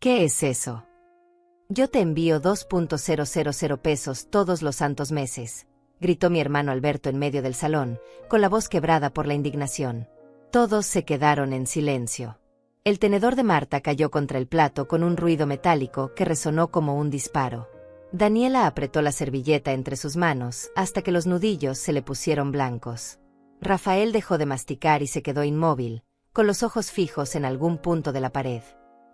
¿Qué es eso? Yo te envío 2.000 pesos todos los santos meses, gritó mi hermano Alberto en medio del salón, con la voz quebrada por la indignación. Todos se quedaron en silencio. El tenedor de Marta cayó contra el plato con un ruido metálico que resonó como un disparo. Daniela apretó la servilleta entre sus manos hasta que los nudillos se le pusieron blancos. Rafael dejó de masticar y se quedó inmóvil, con los ojos fijos en algún punto de la pared.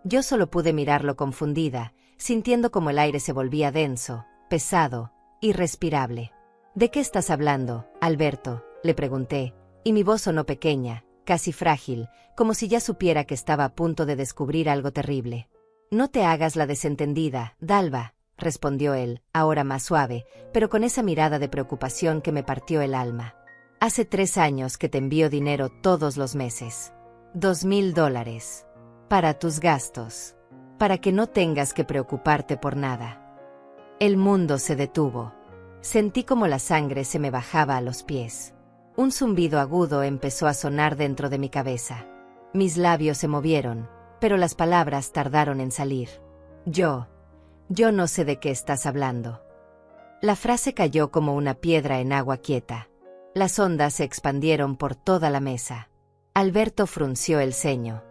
Yo solo pude mirarlo confundida, sintiendo como el aire se volvía denso, pesado, irrespirable. ¿De qué estás hablando, Alberto?, le pregunté, y mi voz sonó pequeña, casi frágil, como si ya supiera que estaba a punto de descubrir algo terrible. No te hagas la desentendida, Dalva, respondió él, ahora más suave, pero con esa mirada de preocupación que me partió el alma. Hace 3 años que te envío dinero todos los meses. $2.000. Para tus gastos. Para que no tengas que preocuparte por nada. El mundo se detuvo. Sentí como la sangre se me bajaba a los pies. Un zumbido agudo empezó a sonar dentro de mi cabeza. Mis labios se movieron, pero las palabras tardaron en salir. Yo no sé de qué estás hablando. La frase cayó como una piedra en agua quieta. Las ondas se expandieron por toda la mesa. Alberto frunció el ceño.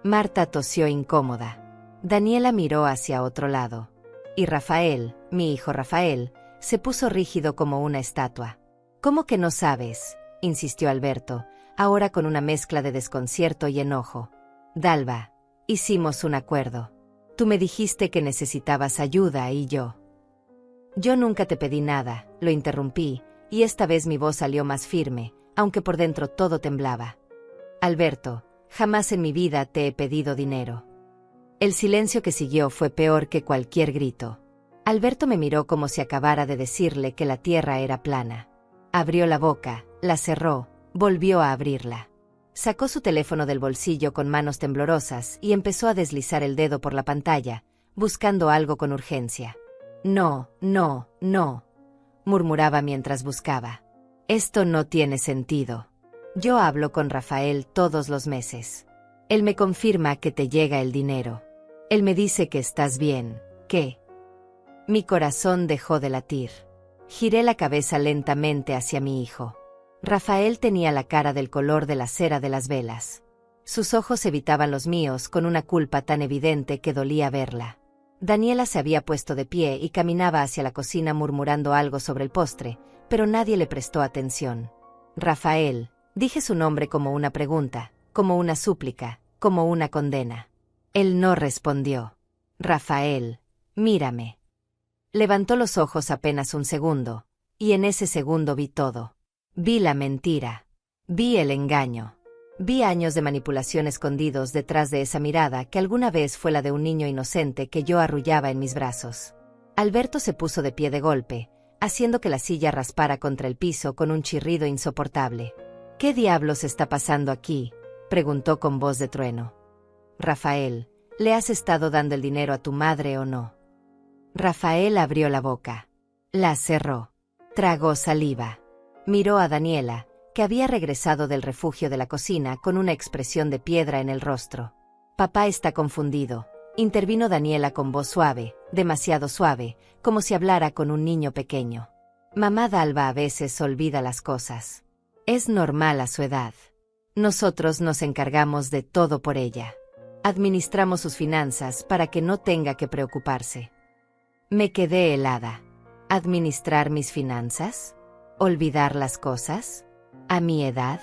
Marta tosió incómoda. Daniela miró hacia otro lado. Y Rafael, mi hijo Rafael, se puso rígido como una estatua. ¿Cómo que no sabes?, insistió Alberto, ahora con una mezcla de desconcierto y enojo. Dalva, hicimos un acuerdo. Tú me dijiste que necesitabas ayuda y yo nunca te pedí nada, lo interrumpí, y esta vez mi voz salió más firme, aunque por dentro todo temblaba. Alberto, jamás en mi vida te he pedido dinero. El silencio que siguió fue peor que cualquier grito. Alberto me miró como si acabara de decirle que la tierra era plana. Abrió la boca, la cerró, volvió a abrirla. Sacó su teléfono del bolsillo con manos temblorosas y empezó a deslizar el dedo por la pantalla, buscando algo con urgencia. No, murmuraba mientras buscaba. Esto no tiene sentido. Yo hablo con Rafael todos los meses. Él me confirma que te llega el dinero. Él me dice que estás bien, que... Mi corazón dejó de latir. Giré la cabeza lentamente hacia mi hijo. Rafael tenía la cara del color de la cera de las velas. Sus ojos evitaban los míos con una culpa tan evidente que dolía verla. Daniela se había puesto de pie y caminaba hacia la cocina murmurando algo sobre el postre, pero nadie le prestó atención. Rafael, dije su nombre como una pregunta, como una súplica, como una condena. Él no respondió. Rafael, mírame. Levantó los ojos apenas un segundo, y en ese segundo vi todo. Vi la mentira. Vi el engaño. Vi años de manipulación escondidos detrás de esa mirada que alguna vez fue la de un niño inocente que yo arrullaba en mis brazos. Alberto se puso de pie de golpe, haciendo que la silla raspara contra el piso con un chirrido insoportable. ¿Qué diablos está pasando aquí?, preguntó con voz de trueno. Rafael, ¿le has estado dando el dinero a tu madre o no? Rafael abrió la boca. La cerró. Tragó saliva. Miró a Daniela, que había regresado del refugio de la cocina con una expresión de piedra en el rostro. Papá está confundido, intervino Daniela con voz suave, demasiado suave, como si hablara con un niño pequeño. Mamá Dalva a veces olvida las cosas. Es normal a su edad. Nosotros nos encargamos de todo por ella. Administramos sus finanzas para que no tenga que preocuparse. Me quedé helada. ¿Administrar mis finanzas? ¿Olvidar las cosas? ¿A mi edad?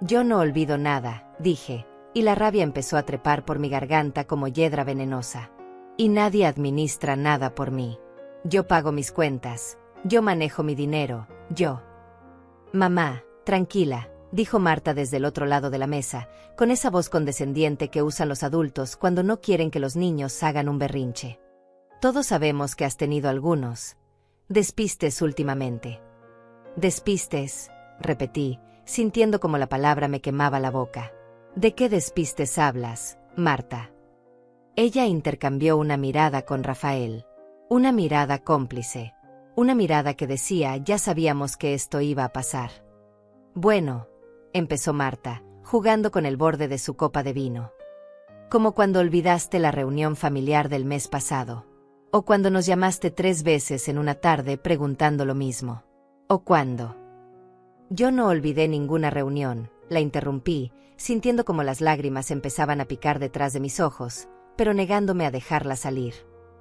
Yo no olvido nada, dije, y la rabia empezó a trepar por mi garganta como hiedra venenosa. Y nadie administra nada por mí. Yo pago mis cuentas, yo manejo mi dinero, yo. Mamá, tranquila, dijo Marta desde el otro lado de la mesa, con esa voz condescendiente que usan los adultos cuando no quieren que los niños hagan un berrinche. Todos sabemos que has tenido algunos despistes últimamente. Despistes, repetí, sintiendo como la palabra me quemaba la boca. ¿De qué despistes hablas, Marta? Ella intercambió una mirada con Rafael. Una mirada cómplice. Una mirada que decía, ya sabíamos que esto iba a pasar. Bueno, empezó Marta, jugando con el borde de su copa de vino. Como cuando olvidaste la reunión familiar del mes pasado. O cuando nos llamaste 3 veces en una tarde preguntando lo mismo. O cuando... Yo no olvidé ninguna reunión, la interrumpí, sintiendo como las lágrimas empezaban a picar detrás de mis ojos, pero negándome a dejarla salir.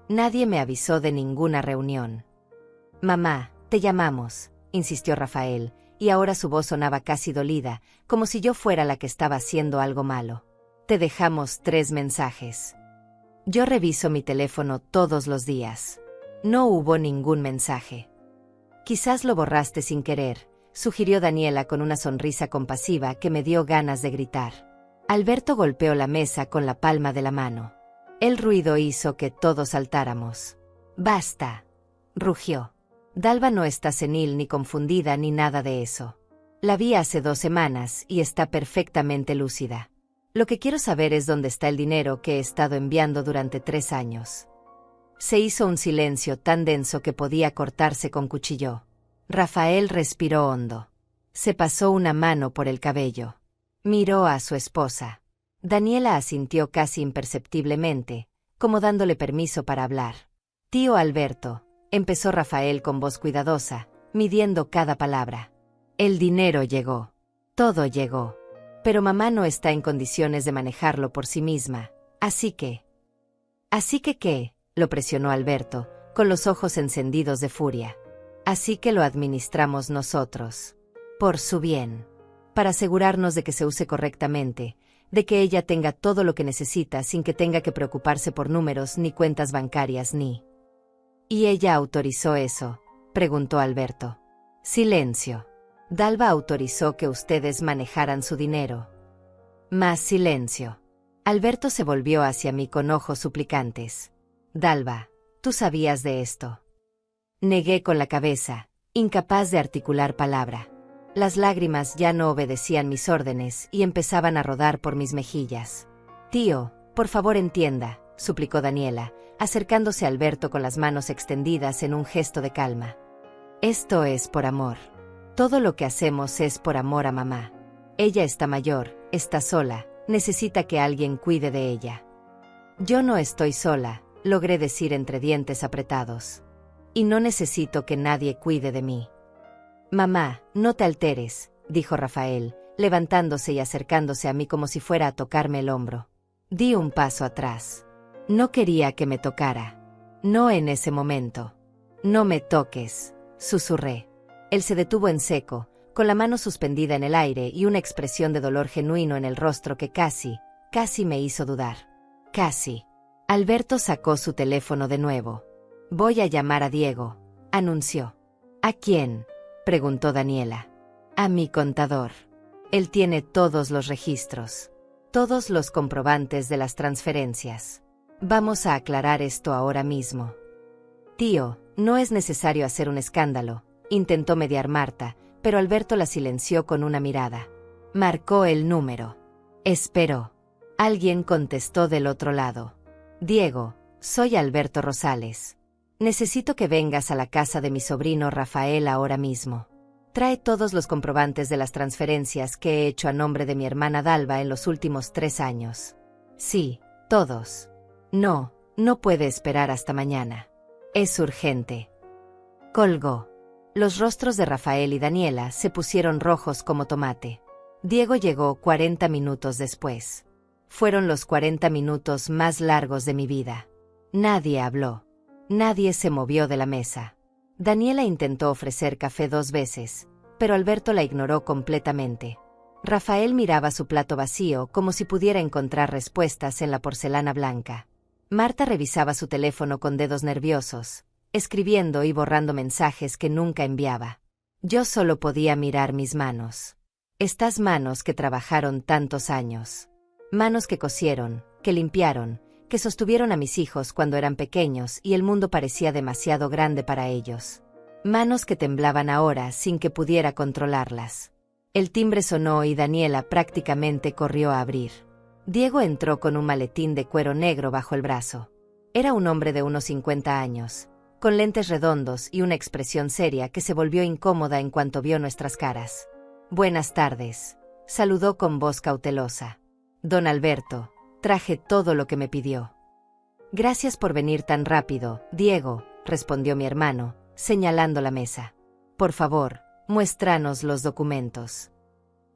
Nadie me avisó de ninguna reunión. Mamá, te llamamos, insistió Rafael, y ahora su voz sonaba casi dolida, como si yo fuera la que estaba haciendo algo malo. Te dejamos 3 mensajes. Yo reviso mi teléfono todos los días. No hubo ningún mensaje. Quizás lo borraste sin querer, sugirió Daniela con una sonrisa compasiva que me dio ganas de gritar. Alberto golpeó la mesa con la palma de la mano. El ruido hizo que todos saltáramos. «Basta», rugió. Dalva no está senil ni confundida ni nada de eso. La vi hace 2 semanas y está perfectamente lúcida. Lo que quiero saber es dónde está el dinero que he estado enviando durante 3 años. Se hizo un silencio tan denso que podía cortarse con cuchillo. Rafael respiró hondo. Se pasó una mano por el cabello. Miró a su esposa. Daniela asintió casi imperceptiblemente, como dándole permiso para hablar. «Tío Alberto», empezó Rafael con voz cuidadosa, midiendo cada palabra. «El dinero llegó. Todo llegó. Pero mamá no está en condiciones de manejarlo por sí misma, así que... ¿Así que qué?», lo presionó Alberto, con los ojos encendidos de furia. «Así que lo administramos nosotros. Por su bien. Para asegurarnos de que se use correctamente, de que ella tenga todo lo que necesita sin que tenga que preocuparse por números ni cuentas bancarias ni...». «¿Y ella autorizó eso?», preguntó Alberto. Silencio. «Dalva autorizó que ustedes manejaran su dinero». Más silencio. Alberto se volvió hacia mí con ojos suplicantes. «Dalva, ¿tú sabías de esto?». Negué con la cabeza, incapaz de articular palabra. Las lágrimas ya no obedecían mis órdenes y empezaban a rodar por mis mejillas. «Tío, por favor entienda», suplicó Daniela, acercándose a Alberto con las manos extendidas en un gesto de calma. «Esto es por amor. Todo lo que hacemos es por amor a mamá. Ella está mayor, está sola, necesita que alguien cuide de ella». «Yo no estoy sola», logré decir entre dientes apretados. «Y no necesito que nadie cuide de mí». «Mamá, no te alteres», dijo Rafael, levantándose y acercándose a mí como si fuera a tocarme el hombro. Di un paso atrás. No quería que me tocara. No en ese momento. «No me toques», susurré. Él se detuvo en seco, con la mano suspendida en el aire y una expresión de dolor genuino en el rostro que casi me hizo dudar. Casi. Alberto sacó su teléfono de nuevo. «Voy a llamar a Diego», anunció. «¿A quién?», preguntó Daniela. «A mi contador. Él tiene todos los registros, todos los comprobantes de las transferencias. Vamos a aclarar esto ahora mismo». «Tío, no es necesario hacer un escándalo», intentó mediar Marta, pero Alberto la silenció con una mirada. Marcó el número. Esperó. Alguien contestó del otro lado. «Diego, soy Alberto Rosales. Necesito que vengas a la casa de mi sobrino Rafael ahora mismo. Trae todos los comprobantes de las transferencias que he hecho a nombre de mi hermana Dalva en los últimos 3 años. Sí, todos. No puede esperar hasta mañana. Es urgente». Colgó. Los rostros de Rafael y Daniela se pusieron rojos como tomate. Diego llegó 40 minutos después. Fueron los 40 minutos más largos de mi vida. Nadie habló. Nadie se movió de la mesa. Daniela intentó ofrecer café 2 veces, pero Alberto la ignoró completamente. Rafael miraba su plato vacío como si pudiera encontrar respuestas en la porcelana blanca. Marta revisaba su teléfono con dedos nerviosos, escribiendo y borrando mensajes que nunca enviaba. Yo solo podía mirar mis manos. Estas manos que trabajaron tantos años. Manos que cosieron, que limpiaron, que sostuvieron a mis hijos cuando eran pequeños y el mundo parecía demasiado grande para ellos. Manos que temblaban ahora sin que pudiera controlarlas. El timbre sonó y Daniela prácticamente corrió a abrir. Diego entró con un maletín de cuero negro bajo el brazo. Era un hombre de unos 50 años, con lentes redondos y una expresión seria que se volvió incómoda en cuanto vio nuestras caras. «Buenas tardes», saludó con voz cautelosa. «Don Alberto, Traje todo lo que me pidió. Gracias por venir tan rápido, Diego, respondió mi hermano, señalando la mesa. Por favor, muéstranos los documentos.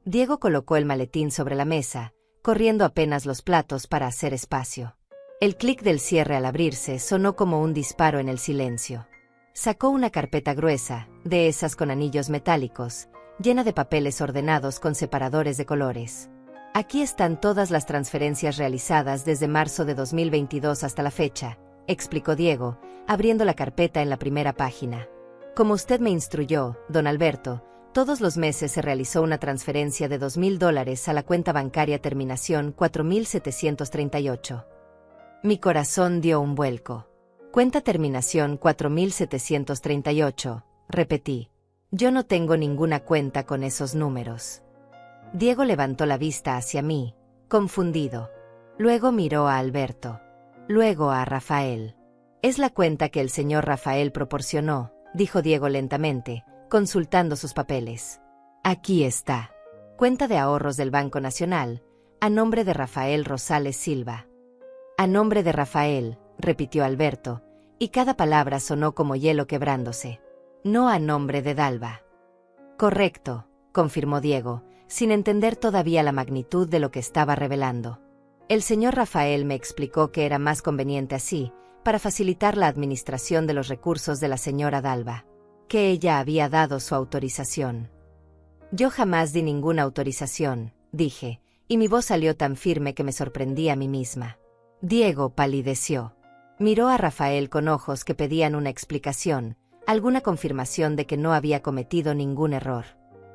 Diego colocó el maletín sobre la mesa, corriendo apenas los platos para hacer espacio. El clic del cierre al abrirse sonó como un disparo en el silencio. Sacó una carpeta gruesa, de esas con anillos metálicos, llena de papeles ordenados con separadores de colores. Aquí están todas las transferencias realizadas desde marzo de 2022 hasta la fecha, explicó Diego, abriendo la carpeta en la primera página. Como usted me instruyó, don Alberto, todos los meses se realizó una transferencia de $2,000 a la cuenta bancaria terminación 4738. Mi corazón dio un vuelco. Cuenta terminación 4738, repetí. Yo no tengo ninguna cuenta con esos números. Diego levantó la vista hacia mí, confundido. Luego miró a Alberto. Luego a Rafael. Es la cuenta que el señor Rafael proporcionó, dijo Diego lentamente, consultando sus papeles. Aquí está. Cuenta de ahorros del Banco Nacional, a nombre de Rafael Rosales Silva. A nombre de Rafael, repitió Alberto, y cada palabra sonó como hielo quebrándose. No a nombre de Dalva. Correcto, confirmó Diego, sin entender todavía la magnitud de lo que estaba revelando. El señor Rafael me explicó que era más conveniente así, para facilitar la administración de los recursos de la señora Dalva, que ella había dado su autorización. Yo jamás di ninguna autorización, dije, y mi voz salió tan firme que me sorprendí a mí misma. Diego palideció. Miró a Rafael con ojos que pedían una explicación, alguna confirmación de que no había cometido ningún error.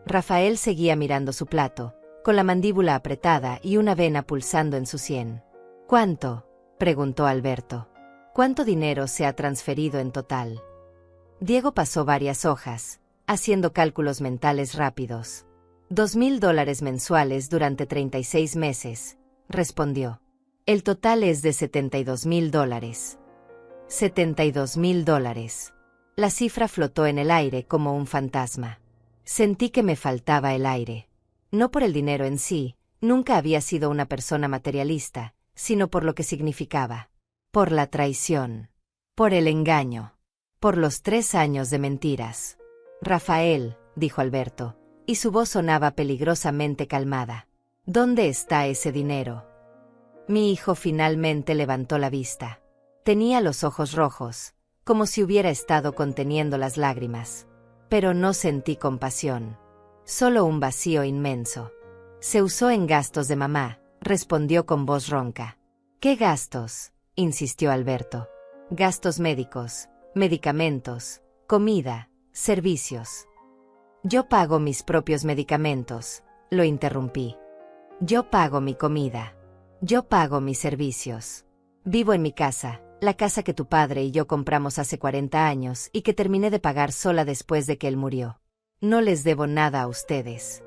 Rafael seguía mirando su plato, con la mandíbula apretada y una vena pulsando en su sien. ¿Cuánto?, preguntó Alberto. ¿Cuánto dinero se ha transferido en total? Diego pasó varias hojas, haciendo cálculos mentales rápidos. $2,000 mensuales durante 36 meses, respondió. El total es de $72,000. $72,000. La cifra flotó en el aire como un fantasma. Sentí que me faltaba el aire. No por el dinero en sí, nunca había sido una persona materialista, sino por lo que significaba. Por la traición. Por el engaño. Por los 3 años de mentiras. Rafael, dijo Alberto, y su voz sonaba peligrosamente calmada. ¿Dónde está ese dinero? Mi hijo finalmente levantó la vista. Tenía los ojos rojos, como si hubiera estado conteniendo las lágrimas. Pero no sentí compasión. Solo un vacío inmenso. Se usó en gastos de mamá, respondió con voz ronca. ¿Qué gastos?, insistió Alberto. Gastos médicos, medicamentos, comida, servicios. Yo pago mis propios medicamentos, lo interrumpí. Yo pago mi comida. Yo pago mis servicios. Vivo en mi casa, la casa que tu padre y yo compramos hace 40 años y que terminé de pagar sola después de que él murió. No les debo nada a ustedes.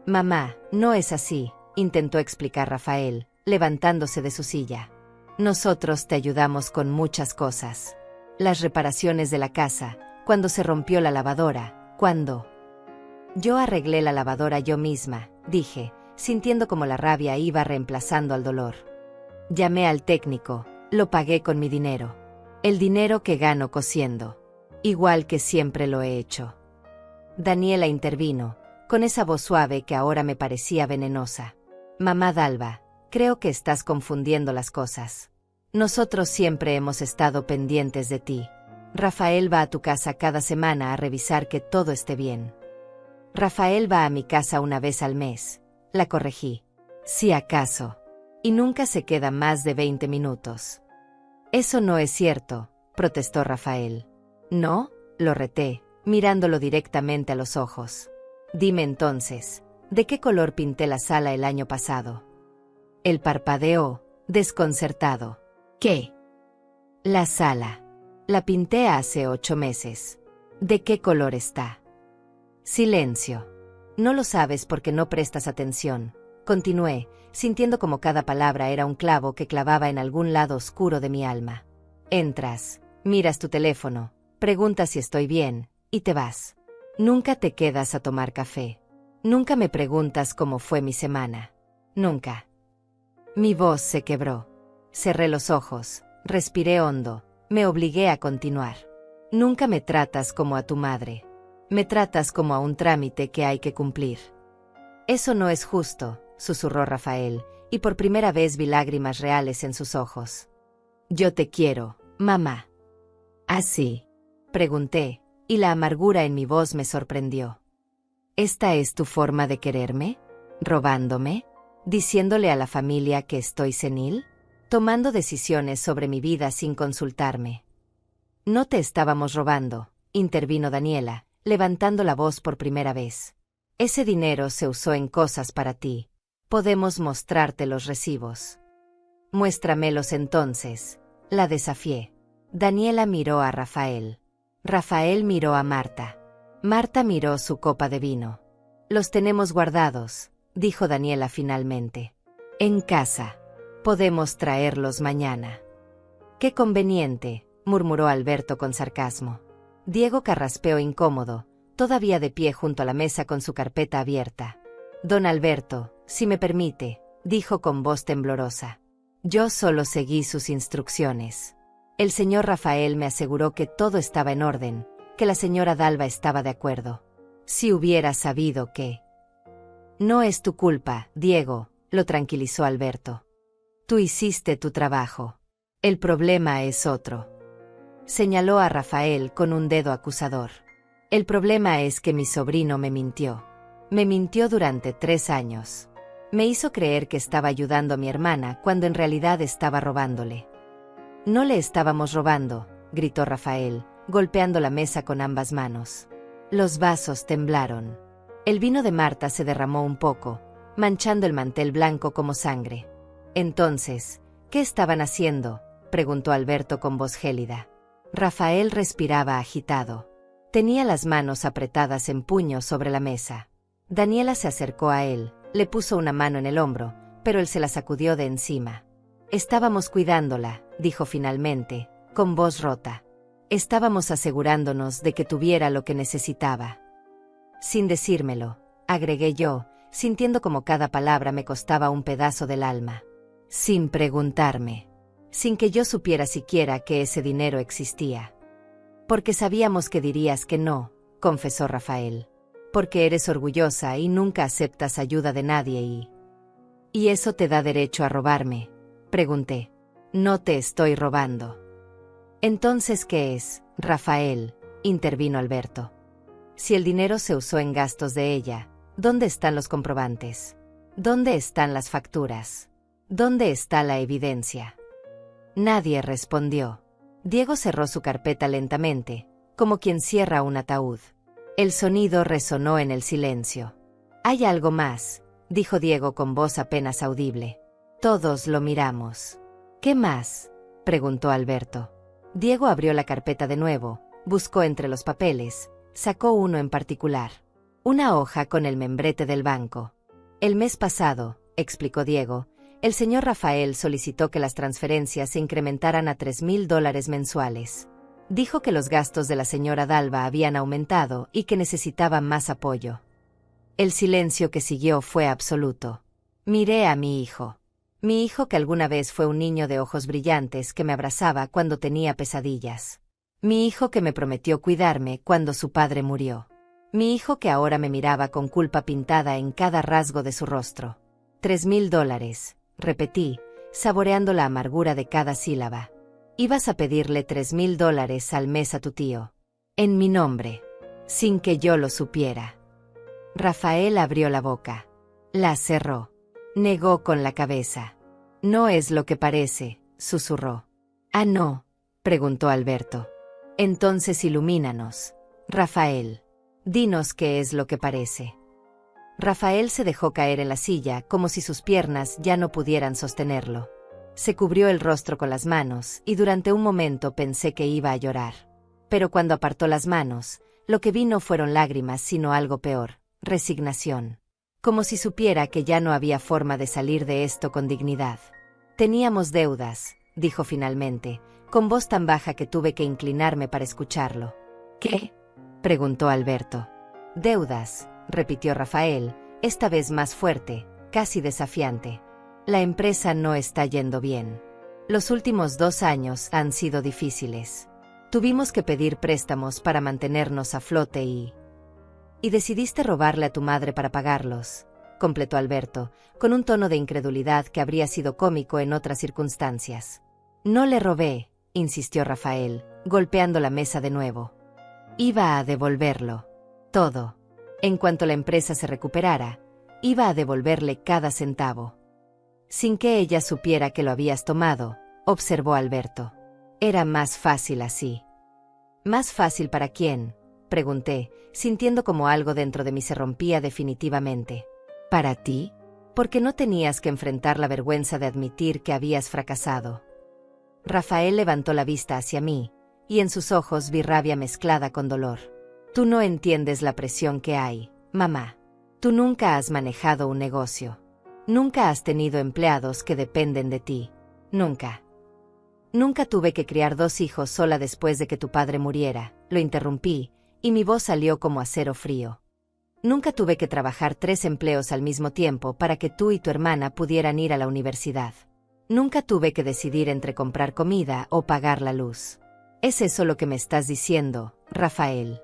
Mamá, no es así, intentó explicar Rafael, levantándose de su silla. Nosotros te ayudamos con muchas cosas. Las reparaciones de la casa, cuando se rompió la lavadora, cuando... Yo arreglé la lavadora yo misma, dije, sintiendo como la rabia iba reemplazando al dolor. Llamé al técnico, lo pagué con mi dinero. El dinero que gano cosiendo. Igual que siempre lo he hecho. Daniela intervino, con esa voz suave que ahora me parecía venenosa. Mamá Dalva, creo que estás confundiendo las cosas. Nosotros siempre hemos estado pendientes de ti. Rafael va a tu casa cada semana a revisar que todo esté bien. Rafael va a mi casa una vez al mes. La corregí. Si acaso. Y nunca se queda más de 20 minutos. Eso no es cierto, protestó Rafael. ¿No?, lo reté, mirándolo directamente a los ojos. Dime entonces, ¿de qué color pinté la sala el año pasado? Él parpadeó, desconcertado. ¿Qué? La sala. La pinté hace 8 meses. ¿De qué color está? Silencio. No lo sabes porque no prestas atención, continué, sintiendo como cada palabra era un clavo que clavaba en algún lado oscuro de mi alma. Entras, miras tu teléfono, preguntas si estoy bien, y te vas. Nunca te quedas a tomar café. Nunca me preguntas cómo fue mi semana. Nunca. Mi voz se quebró. Cerré los ojos, respiré hondo, me obligué a continuar. Nunca me tratas como a tu madre. Me tratas como a un trámite que hay que cumplir. Eso no es justo, susurró Rafael, y por primera vez vi lágrimas reales en sus ojos. Yo te quiero, mamá. ¿Así? Pregunté, y la amargura en mi voz me sorprendió. ¿Esta es tu forma de quererme? ¿Robándome? ¿Diciéndole a la familia que estoy senil? ¿Tomando decisiones sobre mi vida sin consultarme? No te estábamos robando, intervino Daniela, levantando la voz por primera vez. Ese dinero se usó en cosas para ti. Podemos mostrarte los recibos. Muéstramelos entonces. La desafié. Daniela miró a Rafael. Rafael miró a Marta. Marta miró su copa de vino. Los tenemos guardados, dijo Daniela finalmente. En casa. Podemos traerlos mañana. Qué conveniente, murmuró Alberto con sarcasmo. Diego carraspeó incómodo, todavía de pie junto a la mesa con su carpeta abierta. Don Alberto, si me permite, dijo con voz temblorosa. Yo solo seguí sus instrucciones. El señor Rafael me aseguró que todo estaba en orden, que la señora Dalva estaba de acuerdo. Si hubiera sabido que... No es tu culpa, Diego, lo tranquilizó Alberto. Tú hiciste tu trabajo. El problema es otro. Señaló a Rafael con un dedo acusador. El problema es que mi sobrino me mintió. Me mintió durante 3 años. Me hizo creer que estaba ayudando a mi hermana cuando en realidad estaba robándole. No le estábamos robando, gritó Rafael, golpeando la mesa con ambas manos. Los vasos temblaron. El vino de Marta se derramó un poco, manchando el mantel blanco como sangre. Entonces, ¿qué estaban haciendo?, preguntó Alberto con voz gélida. Rafael respiraba agitado. Tenía las manos apretadas en puño sobre la mesa. Daniela se acercó a él, le puso una mano en el hombro, pero él se la sacudió de encima. Estábamos cuidándola, dijo finalmente, con voz rota. Estábamos asegurándonos de que tuviera lo que necesitaba. Sin decírmelo, agregué yo, sintiendo como cada palabra me costaba un pedazo del alma. Sin preguntarme. Sin que yo supiera siquiera que ese dinero existía. Porque sabíamos que dirías que no, confesó Rafael. Porque eres orgullosa y nunca aceptas ayuda de nadie y... ¿Y eso te da derecho a robarme?, pregunté. No te estoy robando. Entonces, ¿qué es, Rafael?, intervino Alberto. Si el dinero se usó en gastos de ella, ¿dónde están los comprobantes? ¿Dónde están las facturas? ¿Dónde está la evidencia? Nadie respondió. Diego cerró su carpeta lentamente, como quien cierra un ataúd. El sonido resonó en el silencio. «Hay algo más», dijo Diego con voz apenas audible. Todos lo miramos. «¿Qué más?», preguntó Alberto. Diego abrió la carpeta de nuevo, buscó entre los papeles, sacó uno en particular. Una hoja con el membrete del banco. «El mes pasado», explicó Diego, «el señor Rafael solicitó que las transferencias se incrementaran a $3,000 mensuales. Dijo que los gastos de la señora Dalva habían aumentado y que necesitaba más apoyo». El silencio que siguió fue absoluto. Miré a mi hijo. Mi hijo que alguna vez fue un niño de ojos brillantes que me abrazaba cuando tenía pesadillas. Mi hijo que me prometió cuidarme cuando su padre murió. Mi hijo que ahora me miraba con culpa pintada en cada rasgo de su rostro. $3,000, repetí, saboreando la amargura de cada sílaba. Ibas a pedirle $3,000 al mes a tu tío. En mi nombre. Sin que yo lo supiera. Rafael abrió la boca. La cerró. Negó con la cabeza. No es lo que parece, susurró. Ah, no, preguntó Alberto. Entonces ilumínanos, Rafael. Dinos qué es lo que parece. Rafael se dejó caer en la silla como si sus piernas ya no pudieran sostenerlo. Se cubrió el rostro con las manos y durante un momento pensé que iba a llorar. Pero cuando apartó las manos, lo que vi no fueron lágrimas sino algo peor, resignación. Como si supiera que ya no había forma de salir de esto con dignidad. Teníamos deudas, dijo finalmente, con voz tan baja que tuve que inclinarme para escucharlo. ¿Qué?, preguntó Alberto. Deudas, repitió Rafael, esta vez más fuerte, casi desafiante. La empresa no está yendo bien. Los últimos 2 años han sido difíciles. Tuvimos que pedir préstamos para mantenernos a flote y decidiste robarle a tu madre para pagarlos, completó Alberto, con un tono de incredulidad que habría sido cómico en otras circunstancias. No le robé, insistió Rafael, golpeando la mesa de nuevo. Iba a devolverlo. Todo. En cuanto la empresa se recuperara, iba a devolverle cada centavo. Sin que ella supiera que lo habías tomado, observó Alberto. Era más fácil así. ¿Más fácil para quién?, pregunté, sintiendo como algo dentro de mí se rompía definitivamente. ¿Para ti? Porque no tenías que enfrentar la vergüenza de admitir que habías fracasado. Rafael levantó la vista hacia mí, y en sus ojos vi rabia mezclada con dolor. Tú no entiendes la presión que hay, mamá. Tú nunca has manejado un negocio. Nunca has tenido empleados que dependen de ti. Nunca. Nunca tuve que criar 2 hijos sola después de que tu padre muriera, lo interrumpí, y mi voz salió como acero frío. Nunca tuve que trabajar 3 empleos al mismo tiempo para que tú y tu hermana pudieran ir a la universidad. Nunca tuve que decidir entre comprar comida o pagar la luz. ¿Es eso lo que me estás diciendo, Rafael?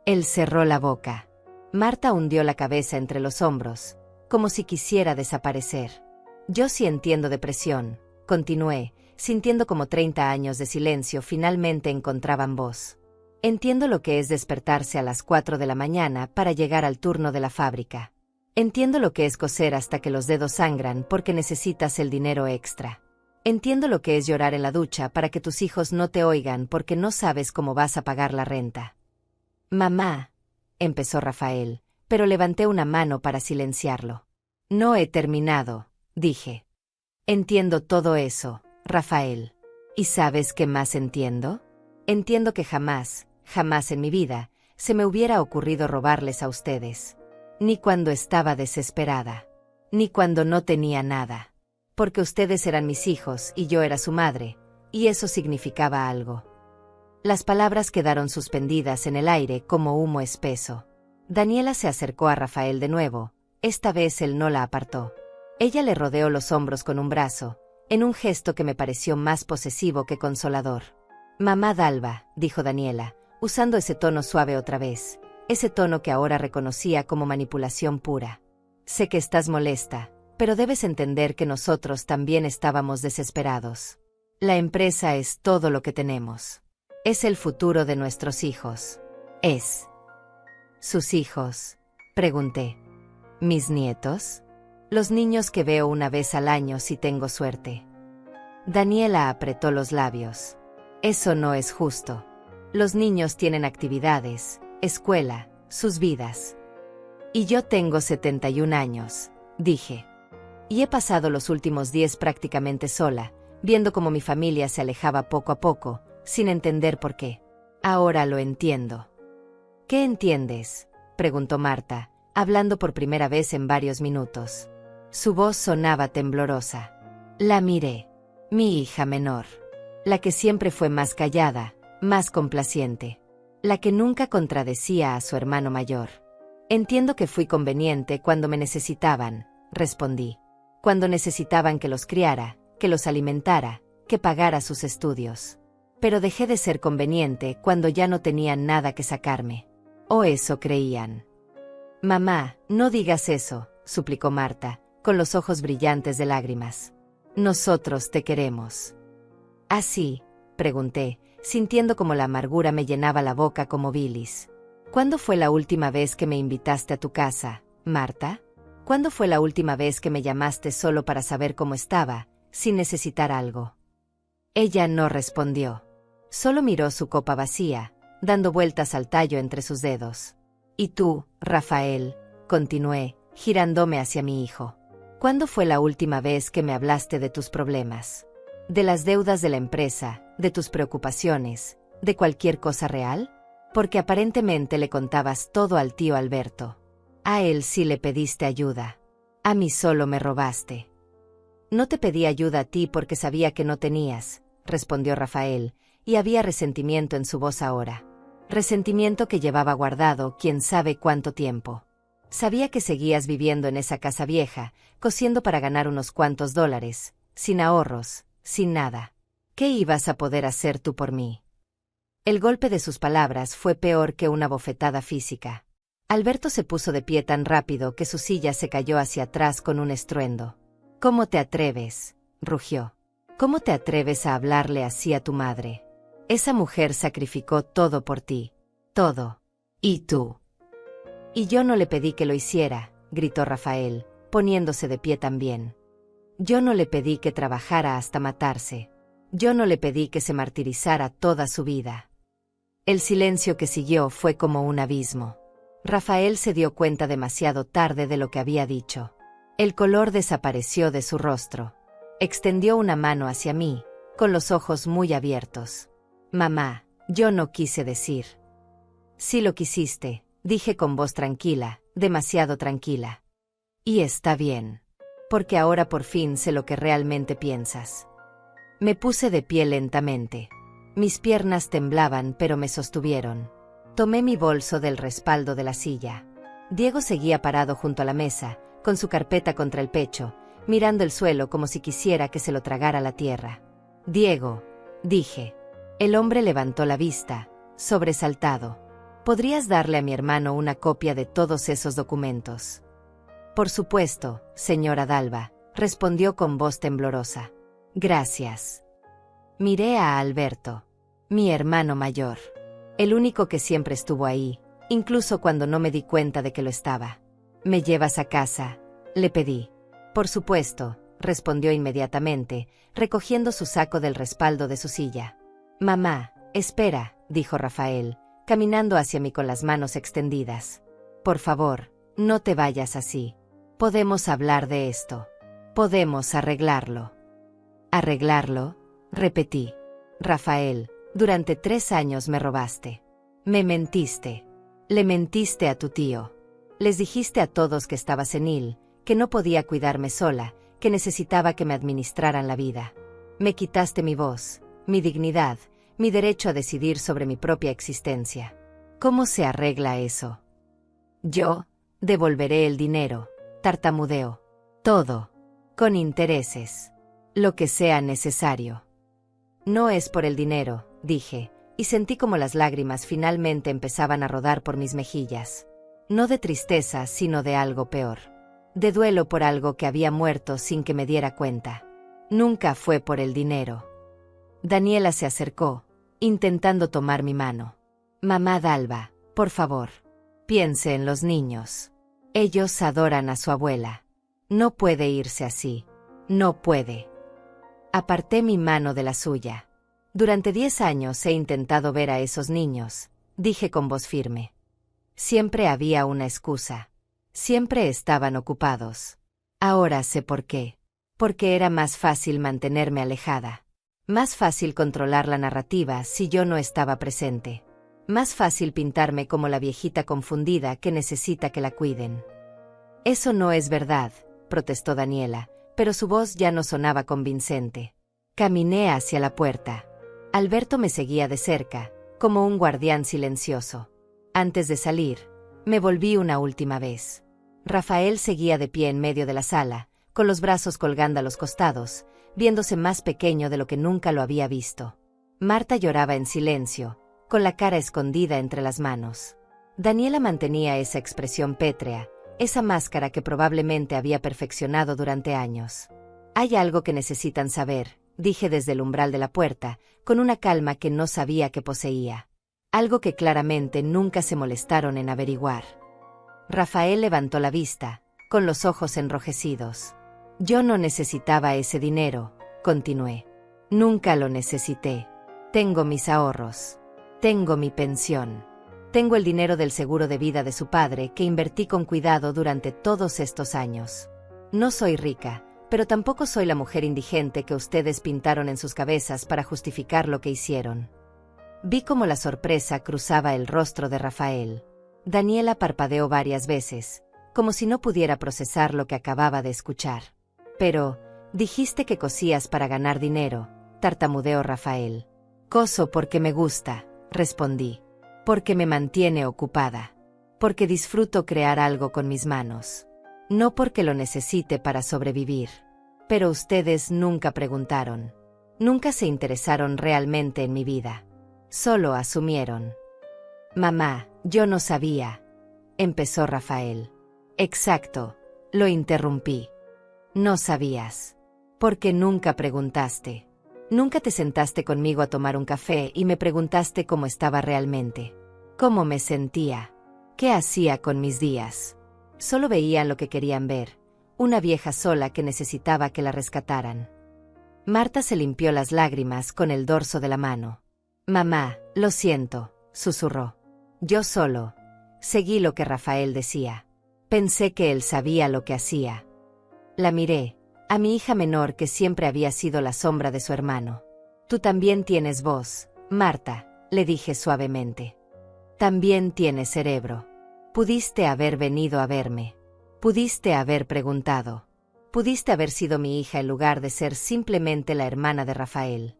Él cerró la boca. Marta hundió la cabeza entre los hombros, como si quisiera desaparecer. Yo sí entiendo depresión, continué, sintiendo como 30 años de silencio finalmente encontraban voz. Entiendo lo que es despertarse a las 4 de la mañana para llegar al turno de la fábrica. Entiendo lo que es coser hasta que los dedos sangran porque necesitas el dinero extra. Entiendo lo que es llorar en la ducha para que tus hijos no te oigan porque no sabes cómo vas a pagar la renta. Mamá, empezó Rafael, pero levanté una mano para silenciarlo. No he terminado, dije. Entiendo todo eso, Rafael. ¿Y sabes qué más entiendo? Entiendo que jamás en mi vida, se me hubiera ocurrido robarles a ustedes. Ni cuando estaba desesperada. Ni cuando no tenía nada. Porque ustedes eran mis hijos y yo era su madre, y eso significaba algo. Las palabras quedaron suspendidas en el aire como humo espeso. Daniela se acercó a Rafael de nuevo, esta vez él no la apartó. Ella le rodeó los hombros con un brazo, en un gesto que me pareció más posesivo que consolador. Mamá Dalva, dijo Daniela, usando ese tono suave otra vez, ese tono que ahora reconocía como manipulación pura. Sé que estás molesta, pero debes entender que nosotros también estábamos desesperados. La empresa es todo lo que tenemos. Es el futuro de nuestros hijos. ¿Es sus hijos?, pregunté. ¿Mis nietos? Los niños que veo una vez al año si tengo suerte. Daniela apretó los labios. Eso no es justo. Los niños tienen actividades, escuela, sus vidas. Y yo tengo 71 años, dije. Y he pasado los últimos 10 prácticamente sola, viendo cómo mi familia se alejaba poco a poco, sin entender por qué. Ahora lo entiendo. ¿Qué entiendes?, preguntó Marta, hablando por primera vez en varios minutos. Su voz sonaba temblorosa. La miré. Mi hija menor. La que siempre fue más callada, más complaciente. La que nunca contradecía a su hermano mayor. Entiendo que fui conveniente cuando me necesitaban, respondí. Cuando necesitaban que los criara, que los alimentara, que pagara sus estudios. Pero dejé de ser conveniente cuando ya no tenían nada que sacarme. O eso creían. Mamá, no digas eso, suplicó Marta, con los ojos brillantes de lágrimas. Nosotros te queremos. ¿Ah, sí?, pregunté, sintiendo como la amargura me llenaba la boca como bilis. ¿Cuándo fue la última vez que me invitaste a tu casa, Marta? ¿Cuándo fue la última vez que me llamaste solo para saber cómo estaba, sin necesitar algo? Ella no respondió. Solo miró su copa vacía, dando vueltas al tallo entre sus dedos. Y tú, Rafael, continué, girándome hacia mi hijo. ¿Cuándo fue la última vez que me hablaste de tus problemas? ¿De las deudas de la empresa, de tus preocupaciones, de cualquier cosa real? Porque aparentemente le contabas todo al tío Alberto. A él sí le pediste ayuda. A mí solo me robaste. No te pedí ayuda a ti porque sabía que no tenías, respondió Rafael, y había resentimiento en su voz ahora. Resentimiento que llevaba guardado quién sabe cuánto tiempo. Sabía que seguías viviendo en esa casa vieja, cosiendo para ganar unos cuantos dólares, sin ahorros, sin nada. ¿Qué ibas a poder hacer tú por mí? El golpe de sus palabras fue peor que una bofetada física. Alberto se puso de pie tan rápido que su silla se cayó hacia atrás con un estruendo. ¿Cómo te atreves?, rugió. ¿Cómo te atreves a hablarle así a tu madre? Esa mujer sacrificó todo por ti. Todo. ¿Y tú? Y yo no le pedí que lo hiciera, gritó Rafael, poniéndose de pie también. Yo no le pedí que trabajara hasta matarse. Yo no le pedí que se martirizara toda su vida. El silencio que siguió fue como un abismo. Rafael se dio cuenta demasiado tarde de lo que había dicho. El color desapareció de su rostro. Extendió una mano hacia mí, con los ojos muy abiertos. Mamá, yo no quise decir. Sí lo quisiste, dije con voz tranquila, demasiado tranquila. Y está bien. Porque ahora por fin sé lo que realmente piensas. Me puse de pie lentamente. Mis piernas temblaban pero me sostuvieron. Tomé mi bolso del respaldo de la silla. Diego seguía parado junto a la mesa, con su carpeta contra el pecho, mirando el suelo como si quisiera que se lo tragara la tierra. Diego, dije. El hombre levantó la vista, sobresaltado. ¿Podrías darle a mi hermano una copia de todos esos documentos? Por supuesto, señora Dalva, respondió con voz temblorosa. Gracias. Miré a Alberto, mi hermano mayor. El único que siempre estuvo ahí, incluso cuando no me di cuenta de que lo estaba. ¿Me llevas a casa?, le pedí. Por supuesto, respondió inmediatamente, recogiendo su saco del respaldo de su silla. Mamá, espera, dijo Rafael, caminando hacia mí con las manos extendidas. Por favor, no te vayas así. Podemos hablar de esto. Podemos arreglarlo. ¿Arreglarlo?, repetí. Rafael, durante 3 años me robaste. Me mentiste. Le mentiste a tu tío. Les dijiste a todos que estaba senil, que no podía cuidarme sola, que necesitaba que me administraran la vida. Me quitaste mi voz, mi dignidad, mi derecho a decidir sobre mi propia existencia. ¿Cómo se arregla eso? Yo devolveré el dinero, tartamudeó. Todo. Con intereses. Lo que sea necesario. No es por el dinero, dije, y sentí como las lágrimas finalmente empezaban a rodar por mis mejillas. No de tristeza, sino de algo peor. De duelo por algo que había muerto sin que me diera cuenta. Nunca fue por el dinero. Daniela se acercó, intentando tomar mi mano. Mamá Dalva, por favor, piense en los niños. Ellos adoran a su abuela. No puede irse así. No puede. Aparté mi mano de la suya. Durante 10 años he intentado ver a esos niños, dije con voz firme. Siempre había una excusa. Siempre estaban ocupados. Ahora sé por qué. Porque era más fácil mantenerme alejada. Más fácil controlar la narrativa si yo no estaba presente. Más fácil pintarme como la viejita confundida que necesita que la cuiden. Eso no es verdad, protestó Daniela, pero su voz ya no sonaba convincente. Caminé hacia la puerta. Alberto me seguía de cerca, como un guardián silencioso. Antes de salir, me volví una última vez. Rafael seguía de pie en medio de la sala, con los brazos colgando a los costados, viéndose más pequeño de lo que nunca lo había visto. Marta lloraba en silencio, con la cara escondida entre las manos. Daniela mantenía esa expresión pétrea, esa máscara que probablemente había perfeccionado durante años. Hay algo que necesitan saber, dije desde el umbral de la puerta, con una calma que no sabía que poseía. Algo que claramente nunca se molestaron en averiguar. Rafael levantó la vista, con los ojos enrojecidos. Yo no necesitaba ese dinero, continué. Nunca lo necesité. Tengo mis ahorros. Tengo mi pensión. Tengo el dinero del seguro de vida de su padre que invertí con cuidado durante todos estos años. No soy rica, pero tampoco soy la mujer indigente que ustedes pintaron en sus cabezas para justificar lo que hicieron. Vi cómo la sorpresa cruzaba el rostro de Rafael. Daniela parpadeó varias veces, como si no pudiera procesar lo que acababa de escuchar. Pero, dijiste que cosías para ganar dinero, tartamudeó Rafael. Coso porque me gusta, respondí. Porque me mantiene ocupada. Porque disfruto crear algo con mis manos. No porque lo necesite para sobrevivir. Pero ustedes nunca preguntaron. Nunca se interesaron realmente en mi vida. Solo asumieron. Mamá, yo no sabía. Empezó Rafael. Exacto, lo interrumpí. No sabías. Porque nunca preguntaste. Nunca te sentaste conmigo a tomar un café y me preguntaste cómo estaba realmente. Cómo me sentía. ¿Qué hacía con mis días? Solo veían lo que querían ver. Una vieja sola que necesitaba que la rescataran. Marta se limpió las lágrimas con el dorso de la mano. Mamá, lo siento, susurró. Yo solo seguí lo que Rafael decía. Pensé que él sabía lo que hacía. La miré, a mi hija menor que siempre había sido la sombra de su hermano. Tú también tienes voz, Marta, le dije suavemente. También tienes cerebro. Pudiste haber venido a verme. Pudiste haber preguntado. Pudiste haber sido mi hija en lugar de ser simplemente la hermana de Rafael.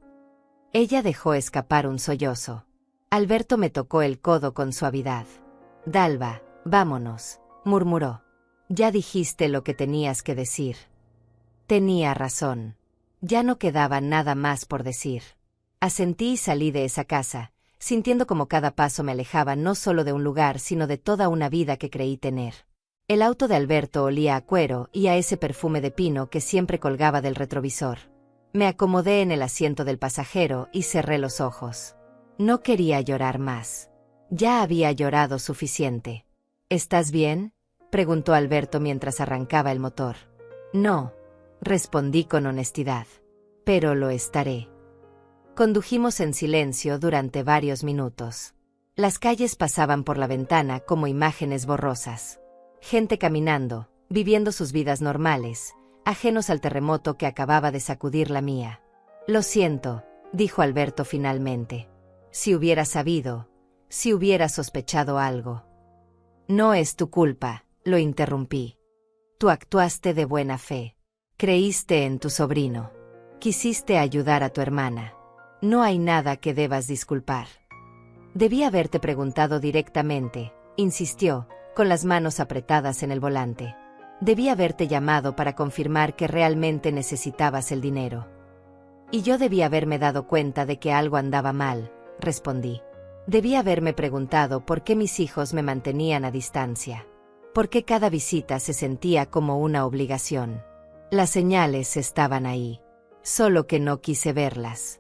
Ella dejó escapar un sollozo. Alberto me tocó el codo con suavidad. Dalva, vámonos, murmuró. Ya dijiste lo que tenías que decir. Tenía razón. Ya no quedaba nada más por decir. Asentí y salí de esa casa, sintiendo como cada paso me alejaba no solo de un lugar sino de toda una vida que creí tener. El auto de Alberto olía a cuero y a ese perfume de pino que siempre colgaba del retrovisor. Me acomodé en el asiento del pasajero y cerré los ojos. No quería llorar más. Ya había llorado suficiente. ¿Estás bien?, preguntó Alberto mientras arrancaba el motor. No, respondí con honestidad. Pero lo estaré. Condujimos en silencio durante varios minutos. Las calles pasaban por la ventana como imágenes borrosas. Gente caminando, viviendo sus vidas normales, ajenos al terremoto que acababa de sacudir la mía. Lo siento, dijo Alberto finalmente. Si hubiera sabido, si hubiera sospechado algo. No es tu culpa, lo interrumpí. Tú actuaste de buena fe. Creíste en tu sobrino. Quisiste ayudar a tu hermana. No hay nada que debas disculpar. Debí haberte preguntado directamente, insistió, con las manos apretadas en el volante. Debí haberte llamado para confirmar que realmente necesitabas el dinero. Y yo debí haberme dado cuenta de que algo andaba mal, respondí. Debí haberme preguntado por qué mis hijos me mantenían a distancia. Por qué cada visita se sentía como una obligación. Las señales estaban ahí, solo que no quise verlas.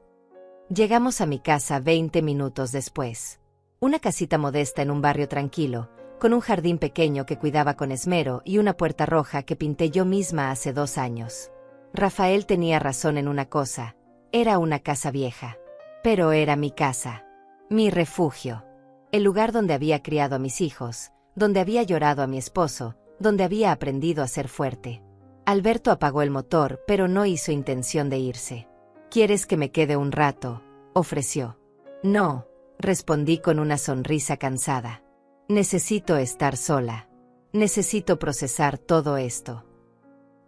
Llegamos a mi casa 20 minutos después. Una casita modesta en un barrio tranquilo, con un jardín pequeño que cuidaba con esmero y una puerta roja que pinté yo misma hace 2 años. Rafael tenía razón en una cosa, era una casa vieja. Pero era mi casa, mi refugio, el lugar donde había criado a mis hijos, donde había llorado a mi esposo, donde había aprendido a ser fuerte. Alberto apagó el motor, pero no hizo intención de irse. ¿Quieres que me quede un rato?, ofreció. No, respondí con una sonrisa cansada. Necesito estar sola. Necesito procesar todo esto.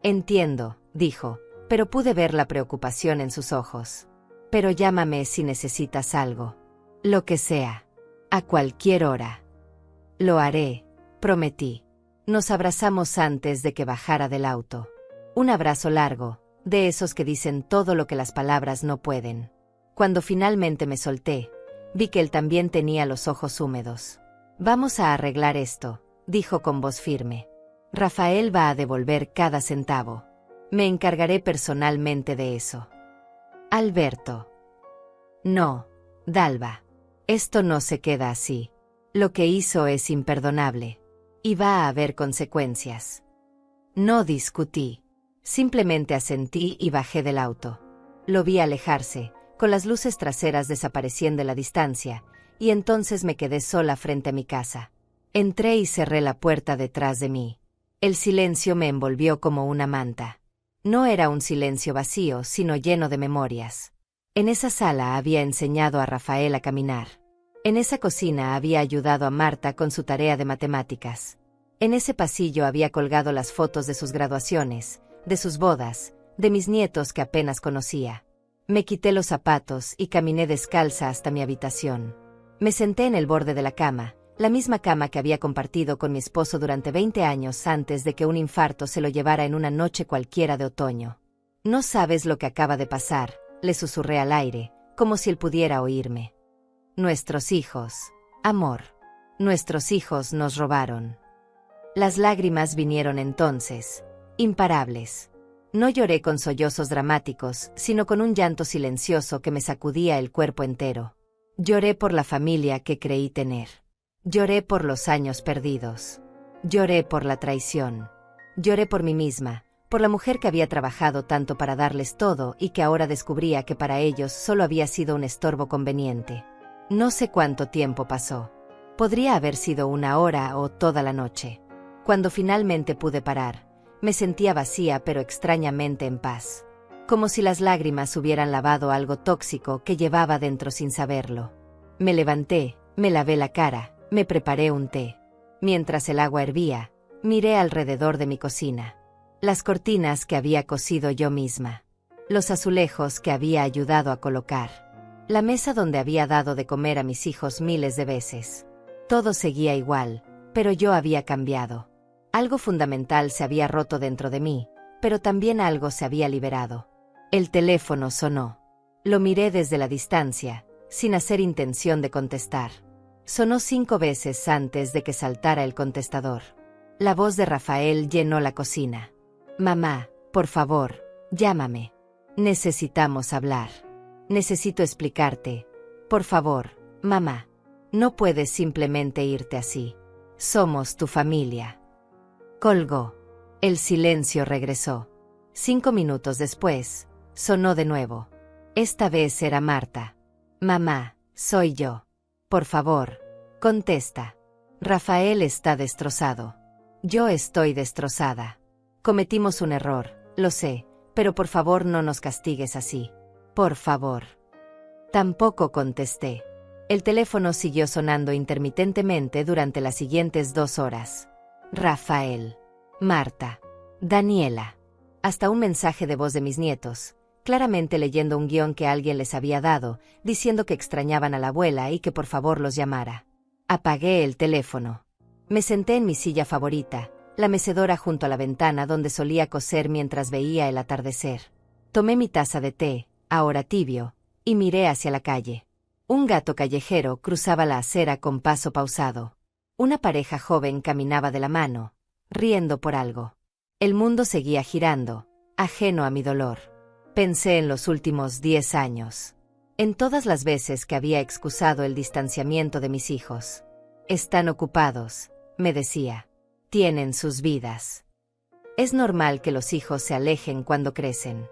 Entiendo, dijo, pero pude ver la preocupación en sus ojos. Pero llámame si necesitas algo. Lo que sea. A cualquier hora. Lo haré, prometí. Nos abrazamos antes de que bajara del auto. Un abrazo largo, de esos que dicen todo lo que las palabras no pueden. Cuando finalmente me solté, vi que él también tenía los ojos húmedos. Vamos a arreglar esto, dijo con voz firme. Rafael va a devolver cada centavo. Me encargaré personalmente de eso. Alberto. No, Dalva. Esto no se queda así. Lo que hizo es imperdonable. Y va a haber consecuencias. No discutí. Simplemente asentí y bajé del auto. Lo vi alejarse, con las luces traseras desapareciendo en la distancia, y entonces me quedé sola frente a mi casa. Entré y cerré la puerta detrás de mí. El silencio me envolvió como una manta. No era un silencio vacío, sino lleno de memorias. En esa sala había enseñado a Rafael a caminar. En esa cocina había ayudado a Marta con su tarea de matemáticas. En ese pasillo había colgado las fotos de sus graduaciones, de sus bodas, de mis nietos que apenas conocía. Me quité los zapatos y caminé descalza hasta mi habitación. Me senté en el borde de la cama, la misma cama que había compartido con mi esposo durante 20 años antes de que un infarto se lo llevara en una noche cualquiera de otoño. No sabes lo que acaba de pasar, le susurré al aire, como si él pudiera oírme. Nuestros hijos, amor. Nuestros hijos nos robaron. Las lágrimas vinieron entonces, imparables. No lloré con sollozos dramáticos, sino con un llanto silencioso que me sacudía el cuerpo entero. Lloré por la familia que creí tener. Lloré por los años perdidos. Lloré por la traición. Lloré por mí misma, por la mujer que había trabajado tanto para darles todo y que ahora descubría que para ellos solo había sido un estorbo conveniente. No sé cuánto tiempo pasó. Podría haber sido 1 hora o toda la noche. Cuando finalmente pude parar, me sentía vacía pero extrañamente en paz. Como si las lágrimas hubieran lavado algo tóxico que llevaba dentro sin saberlo. Me levanté, me lavé la cara, me preparé un té. Mientras el agua hervía, miré alrededor de mi cocina. Las cortinas que había cosido yo misma. Los azulejos que había ayudado a colocar. La mesa donde había dado de comer a mis hijos miles de veces. Todo seguía igual, pero yo había cambiado. Algo fundamental se había roto dentro de mí, pero también algo se había liberado. El teléfono sonó. Lo miré desde la distancia, sin hacer intención de contestar. Sonó 5 veces antes de que saltara el contestador. La voz de Rafael llenó la cocina. Mamá, por favor, llámame. Necesitamos hablar. Necesito explicarte. Por favor, mamá. No puedes simplemente irte así. Somos tu familia. Colgó. El silencio regresó. 5 minutos después, sonó de nuevo. Esta vez era Marta. Mamá, soy yo. Por favor, contesta. Rafael está destrozado. Yo estoy destrozada. Cometimos un error, lo sé, pero por favor no nos castigues así. Por favor. Tampoco contesté. El teléfono siguió sonando intermitentemente durante las siguientes 2 horas. Rafael. Marta. Daniela. Hasta un mensaje de voz de mis nietos, claramente leyendo un guión que alguien les había dado, diciendo que extrañaban a la abuela y que por favor los llamara. Apagué el teléfono. Me senté en mi silla favorita, la mecedora junto a la ventana donde solía coser mientras veía el atardecer. Tomé mi taza de té, ahora tibio, y miré hacia la calle. Un gato callejero cruzaba la acera con paso pausado. Una pareja joven caminaba de la mano, riendo por algo. El mundo seguía girando, ajeno a mi dolor. Pensé en los últimos 10 años. En todas las veces que había excusado el distanciamiento de mis hijos. Están ocupados, me decía. Tienen sus vidas. Es normal que los hijos se alejen cuando crecen.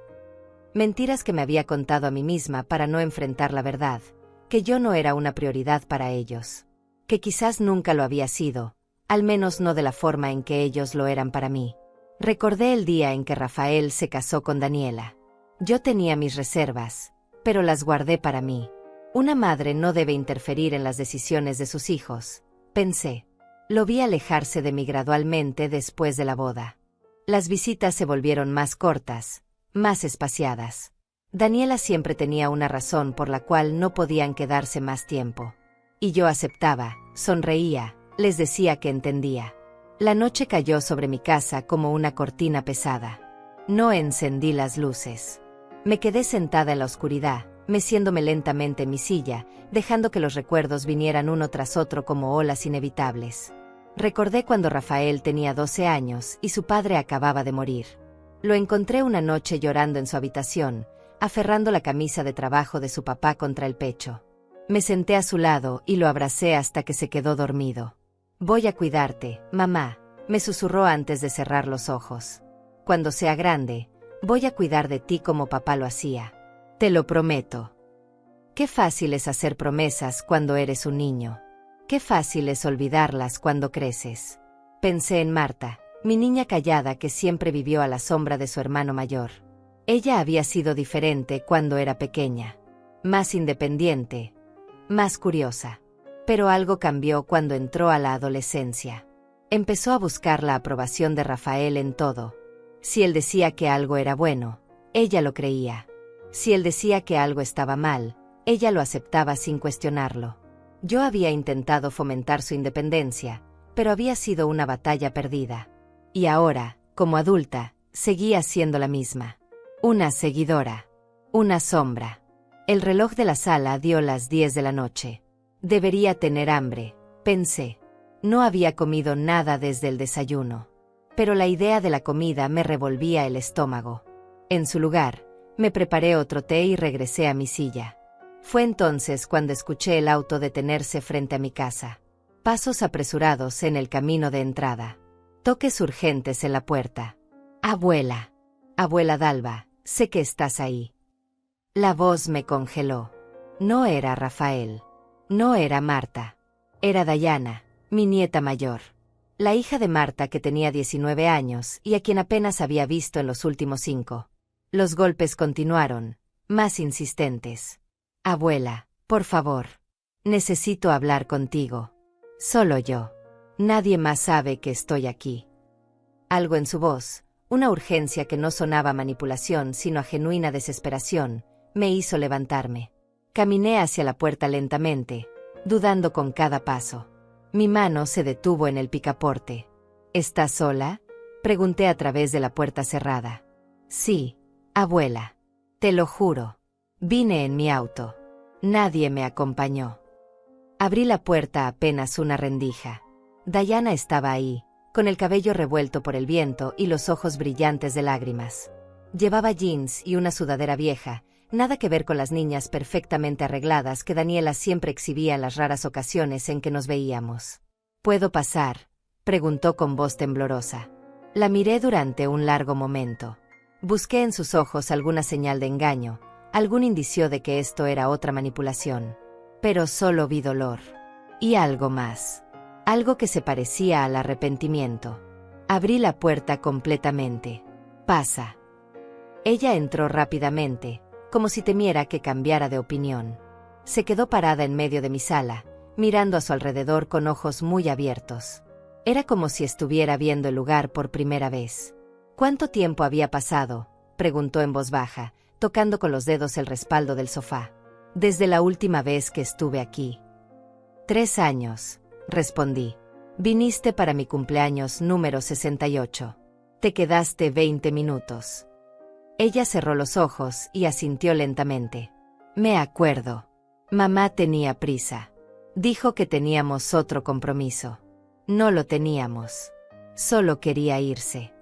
Mentiras que me había contado a mí misma para no enfrentar la verdad, que yo no era una prioridad para ellos. Que quizás nunca lo había sido, al menos no de la forma en que ellos lo eran para mí. Recordé el día en que Rafael se casó con Daniela. Yo tenía mis reservas, pero las guardé para mí. Una madre no debe interferir en las decisiones de sus hijos, pensé. Lo vi alejarse de mí gradualmente después de la boda. Las visitas se volvieron más cortas, más espaciadas. Daniela siempre tenía una razón por la cual no podían quedarse más tiempo. Y yo aceptaba, sonreía, les decía que entendía. La noche cayó sobre mi casa como una cortina pesada. No encendí las luces. Me quedé sentada en la oscuridad, meciéndome lentamente en mi silla, dejando que los recuerdos vinieran uno tras otro como olas inevitables. Recordé cuando Rafael tenía 12 años y su padre acababa de morir. Lo encontré una noche llorando en su habitación, aferrando la camisa de trabajo de su papá contra el pecho. Me senté a su lado y lo abracé hasta que se quedó dormido. Voy a cuidarte, mamá, me susurró antes de cerrar los ojos. Cuando sea grande, voy a cuidar de ti como papá lo hacía. Te lo prometo. Qué fácil es hacer promesas cuando eres un niño. Qué fácil es olvidarlas cuando creces. Pensé en Marta, mi niña callada que siempre vivió a la sombra de su hermano mayor. Ella había sido diferente cuando era pequeña. Más independiente. Más curiosa. Pero algo cambió cuando entró a la adolescencia. Empezó a buscar la aprobación de Rafael en todo. Si él decía que algo era bueno, ella lo creía. Si él decía que algo estaba mal, ella lo aceptaba sin cuestionarlo. Yo había intentado fomentar su independencia, pero había sido una batalla perdida. Y ahora, como adulta, seguía siendo la misma. Una seguidora. Una sombra. El reloj de la sala dio las 10 de la noche. Debería tener hambre, pensé. No había comido nada desde el desayuno. Pero la idea de la comida me revolvía el estómago. En su lugar, me preparé otro té y regresé a mi silla. Fue entonces cuando escuché el auto detenerse frente a mi casa. Pasos apresurados en el camino de entrada. Toques urgentes en la puerta. Abuela. Abuela Dalva, sé que estás ahí. La voz me congeló. No era Rafael. No era Marta. Era Diana, mi nieta mayor. La hija de Marta que tenía 19 años y a quien apenas había visto en los últimos 5. Los golpes continuaron, más insistentes. Abuela, por favor. Necesito hablar contigo. Solo yo. Nadie más sabe que estoy aquí. Algo en su voz, una urgencia que no sonaba a manipulación sino a genuina desesperación, me hizo levantarme. Caminé hacia la puerta lentamente, dudando con cada paso. Mi mano se detuvo en el picaporte. ¿Estás sola?, pregunté a través de la puerta cerrada. Sí, abuela. Te lo juro. Vine en mi auto. Nadie me acompañó. Abrí la puerta apenas una rendija. Diana estaba ahí, con el cabello revuelto por el viento y los ojos brillantes de lágrimas. Llevaba jeans y una sudadera vieja, nada que ver con las niñas perfectamente arregladas que Daniela siempre exhibía en las raras ocasiones en que nos veíamos. ¿Puedo pasar?, preguntó con voz temblorosa. La miré durante un largo momento. Busqué en sus ojos alguna señal de engaño, algún indicio de que esto era otra manipulación. Pero solo vi dolor. Y algo más. Algo que se parecía al arrepentimiento. Abrí la puerta completamente. Pasa. Ella entró rápidamente, como si temiera que cambiara de opinión. Se quedó parada en medio de mi sala, mirando a su alrededor con ojos muy abiertos. Era como si estuviera viendo el lugar por primera vez. ¿Cuánto tiempo había pasado?, preguntó en voz baja, tocando con los dedos el respaldo del sofá. Desde la última vez que estuve aquí. 3 años, respondí. Viniste para mi cumpleaños número 68. Te quedaste 20 minutos. Ella cerró los ojos y asintió lentamente. Me acuerdo. Mamá tenía prisa. Dijo que teníamos otro compromiso. No lo teníamos. Solo quería irse.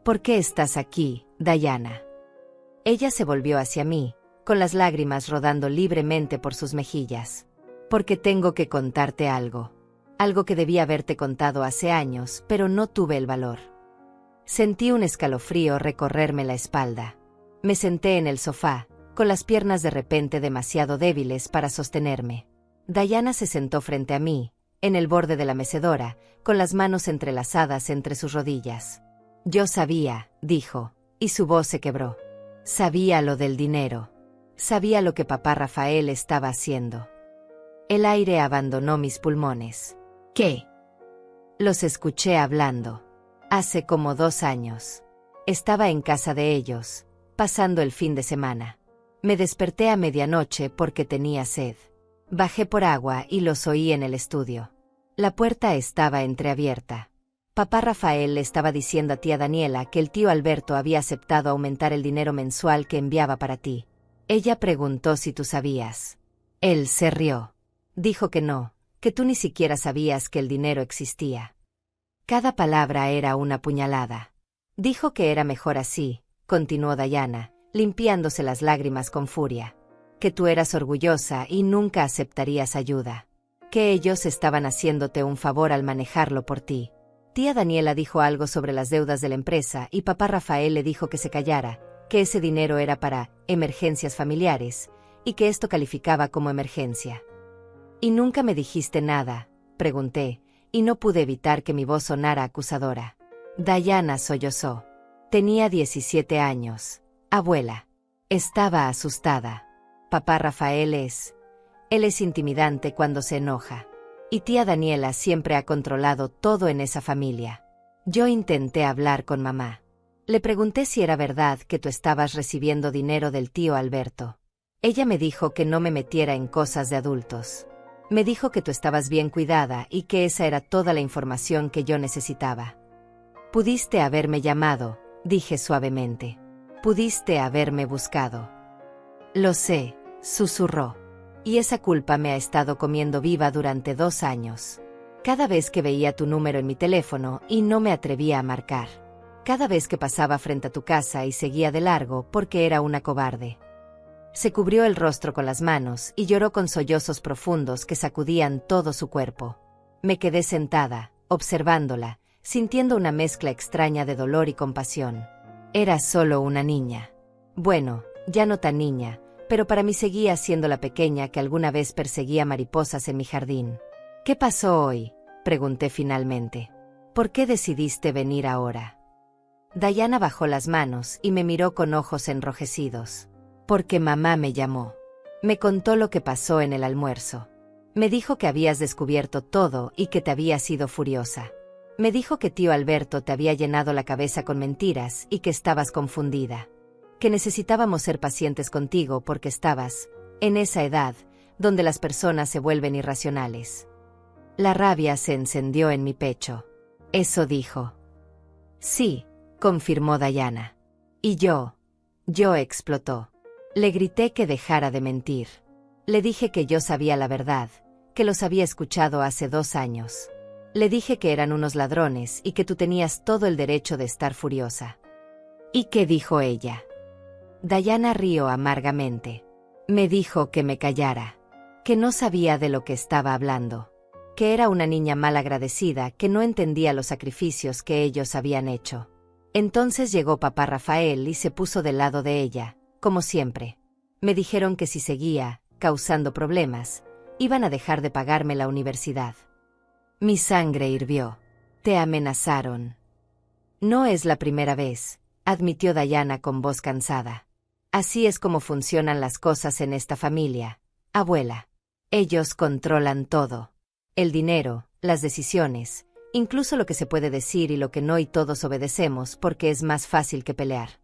¿Por qué estás aquí, Diana? Ella se volvió hacia mí, con las lágrimas rodando libremente por sus mejillas. Porque tengo que contarte algo. Algo que debía haberte contado hace años, pero no tuve el valor. Sentí un escalofrío recorrerme la espalda. Me senté en el sofá, con las piernas de repente demasiado débiles para sostenerme. Diana se sentó frente a mí, en el borde de la mecedora, con las manos entrelazadas entre sus rodillas. Yo sabía, dijo, y su voz se quebró. Sabía lo del dinero. Sabía lo que papá Rafael estaba haciendo. El aire abandonó mis pulmones. ¿Qué? Los escuché hablando. Hace como 2 años. Estaba en casa de ellos, pasando el fin de semana. Me desperté a medianoche porque tenía sed. Bajé por agua y los oí en el estudio. La puerta estaba entreabierta. Papá Rafael le estaba diciendo a tía Daniela que el tío Alberto había aceptado aumentar el dinero mensual que enviaba para ti. Ella preguntó si tú sabías. Él se rió. Dijo que no, que tú ni siquiera sabías que el dinero existía. Cada palabra era una puñalada. Dijo que era mejor así, continuó Diana, limpiándose las lágrimas con furia. Que tú eras orgullosa y nunca aceptarías ayuda. Que ellos estaban haciéndote un favor al manejarlo por ti. Tía Daniela dijo algo sobre las deudas de la empresa y papá Rafael le dijo que se callara, que ese dinero era para emergencias familiares, y que esto calificaba como emergencia. ¿Y nunca me dijiste nada?, pregunté, y no pude evitar que mi voz sonara acusadora. Diana sollozó. Tenía 17 años. Abuela. Estaba asustada. Papá Rafael Él es intimidante cuando se enoja. Y tía Daniela siempre ha controlado todo en esa familia. Yo intenté hablar con mamá. Le pregunté si era verdad que tú estabas recibiendo dinero del tío Alberto. Ella me dijo que no me metiera en cosas de adultos. Me dijo que tú estabas bien cuidada y que esa era toda la información que yo necesitaba. Pudiste haberme llamado, dije suavemente. Pudiste haberme buscado. Lo sé, susurró. Y esa culpa me ha estado comiendo viva durante 2 años. Cada vez que veía tu número en mi teléfono y no me atrevía a marcar. Cada vez que pasaba frente a tu casa y seguía de largo porque era una cobarde. Se cubrió el rostro con las manos y lloró con sollozos profundos que sacudían todo su cuerpo. Me quedé sentada, observándola, sintiendo una mezcla extraña de dolor y compasión. Era solo una niña. Bueno, ya no tan niña, pero para mí seguía siendo la pequeña que alguna vez perseguía mariposas en mi jardín. ¿Qué pasó hoy?, pregunté finalmente. ¿Por qué decidiste venir ahora? Diana bajó las manos y me miró con ojos enrojecidos. Porque mamá me llamó. Me contó lo que pasó en el almuerzo. Me dijo que habías descubierto todo y que te habías ido furiosa. Me dijo que tío Alberto te había llenado la cabeza con mentiras y que estabas confundida. Que necesitábamos ser pacientes contigo porque estabas, en esa edad, donde las personas se vuelven irracionales. La rabia se encendió en mi pecho. Eso dijo. Sí, confirmó Diana. Y yo explotó. Le grité que dejara de mentir. Le dije que yo sabía la verdad, que los había escuchado hace 2 años. Le dije que eran unos ladrones y que tú tenías todo el derecho de estar furiosa. ¿Y qué dijo ella? Diana rió amargamente. Me dijo que me callara, que no sabía de lo que estaba hablando, que era una niña mal agradecida que no entendía los sacrificios que ellos habían hecho. Entonces llegó papá Rafael y se puso del lado de ella, como siempre. Me dijeron que si seguía causando problemas, iban a dejar de pagarme la universidad. Mi sangre hirvió. Te amenazaron. No es la primera vez, admitió Diana con voz cansada. Así es como funcionan las cosas en esta familia, abuela. Ellos controlan todo. El dinero, las decisiones, incluso lo que se puede decir y lo que no, y todos obedecemos porque es más fácil que pelear.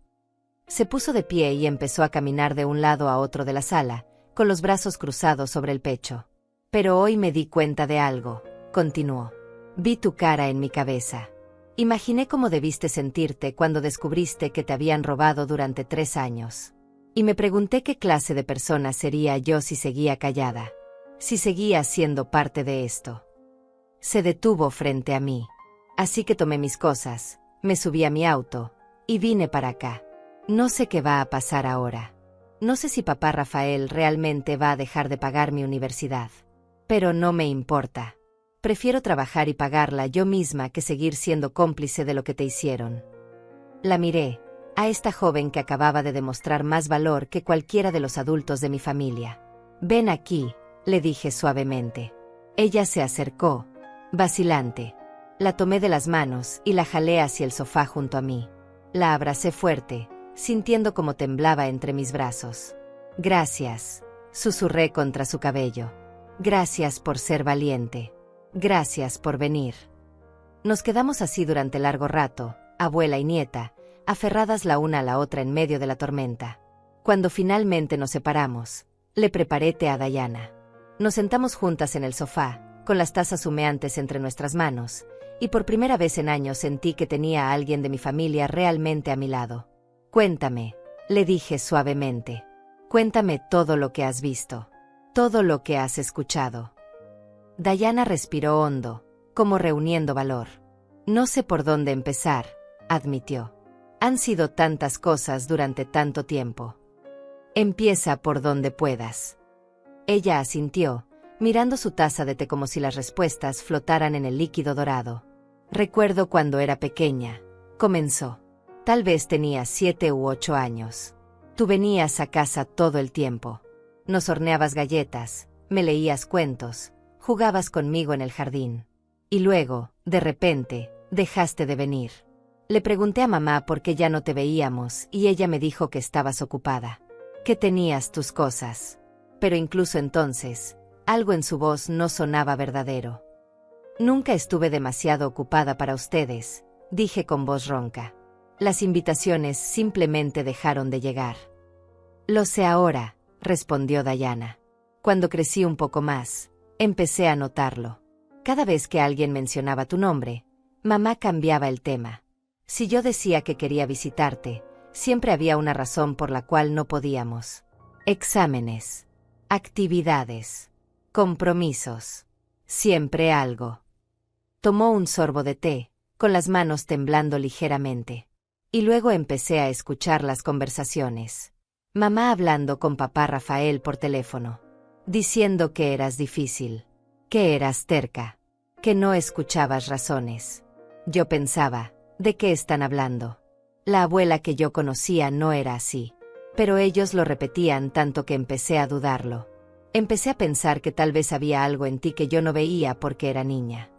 Se puso de pie y empezó a caminar de un lado a otro de la sala, con los brazos cruzados sobre el pecho. Pero hoy me di cuenta de algo, continuó. Vi tu cara en mi cabeza. Imaginé cómo debiste sentirte cuando descubriste que te habían robado durante 3 años. Y me pregunté qué clase de persona sería yo si seguía callada. Si seguía siendo parte de esto. Se detuvo frente a mí. Así que tomé mis cosas, me subí a mi auto, y vine para acá. No sé qué va a pasar ahora. No sé si papá Rafael realmente va a dejar de pagar mi universidad. Pero no me importa. Prefiero trabajar y pagarla yo misma que seguir siendo cómplice de lo que te hicieron. La miré, a esta joven que acababa de demostrar más valor que cualquiera de los adultos de mi familia. Ven aquí, le dije suavemente. Ella se acercó, vacilante. La tomé de las manos y la jalé hacia el sofá junto a mí. La abracé fuerte, sintiendo cómo temblaba entre mis brazos. Gracias, susurré contra su cabello. Gracias por ser valiente. Gracias por venir. Nos quedamos así durante largo rato, abuela y nieta, aferradas la una a la otra en medio de la tormenta. Cuando finalmente nos separamos, le preparé té a Diana. Nos sentamos juntas en el sofá, con las tazas humeantes entre nuestras manos, y por primera vez en años sentí que tenía a alguien de mi familia realmente a mi lado. Cuéntame, le dije suavemente. Cuéntame todo lo que has visto. Todo lo que has escuchado. Diana respiró hondo, como reuniendo valor. No sé por dónde empezar, admitió. Han sido tantas cosas durante tanto tiempo. Empieza por donde puedas. Ella asintió, mirando su taza de té como si las respuestas flotaran en el líquido dorado. Recuerdo cuando era pequeña, comenzó. Tal vez tenía 7 u 8 años. Tú venías a casa todo el tiempo. Nos horneabas galletas, me leías cuentos, jugabas conmigo en el jardín. Y luego, de repente, dejaste de venir. Le pregunté a mamá por qué ya no te veíamos y ella me dijo que estabas ocupada. Que tenías tus cosas. Pero incluso entonces, algo en su voz no sonaba verdadero. Nunca estuve demasiado ocupada para ustedes, dije con voz ronca. Las invitaciones simplemente dejaron de llegar. Lo sé ahora, respondió Diana. Cuando crecí un poco más, Empecé a notarlo. Cada vez que alguien mencionaba tu nombre, mamá cambiaba el tema. Si yo decía que quería visitarte, siempre había una razón por la cual no podíamos. Exámenes, actividades, compromisos, siempre algo. Tomó un sorbo de té, con las manos temblando ligeramente. Y luego empecé a escuchar las conversaciones. Mamá hablando con papá Rafael por teléfono, diciendo que eras difícil, que eras terca, que no escuchabas razones. Yo pensaba, ¿de qué están hablando? La abuela que yo conocía no era así. Pero ellos lo repetían tanto que empecé a dudarlo. Empecé a pensar que tal vez había algo en ti que yo no veía porque era niña.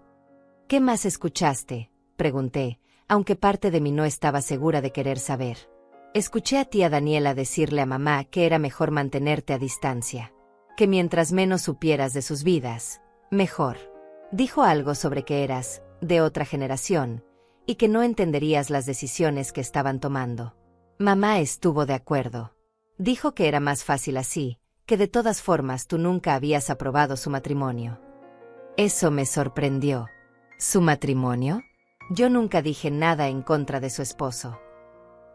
¿Qué más escuchaste?, pregunté, aunque parte de mí no estaba segura de querer saber. Escuché a tía Daniela decirle a mamá que era mejor mantenerte a distancia, que mientras menos supieras de sus vidas, mejor. Dijo algo sobre que eras de otra generación y que no entenderías las decisiones que estaban tomando. Mamá estuvo de acuerdo. Dijo que era más fácil así, que de todas formas tú nunca habías aprobado su matrimonio. Eso me sorprendió. ¿Su matrimonio? Yo nunca dije nada en contra de su esposo.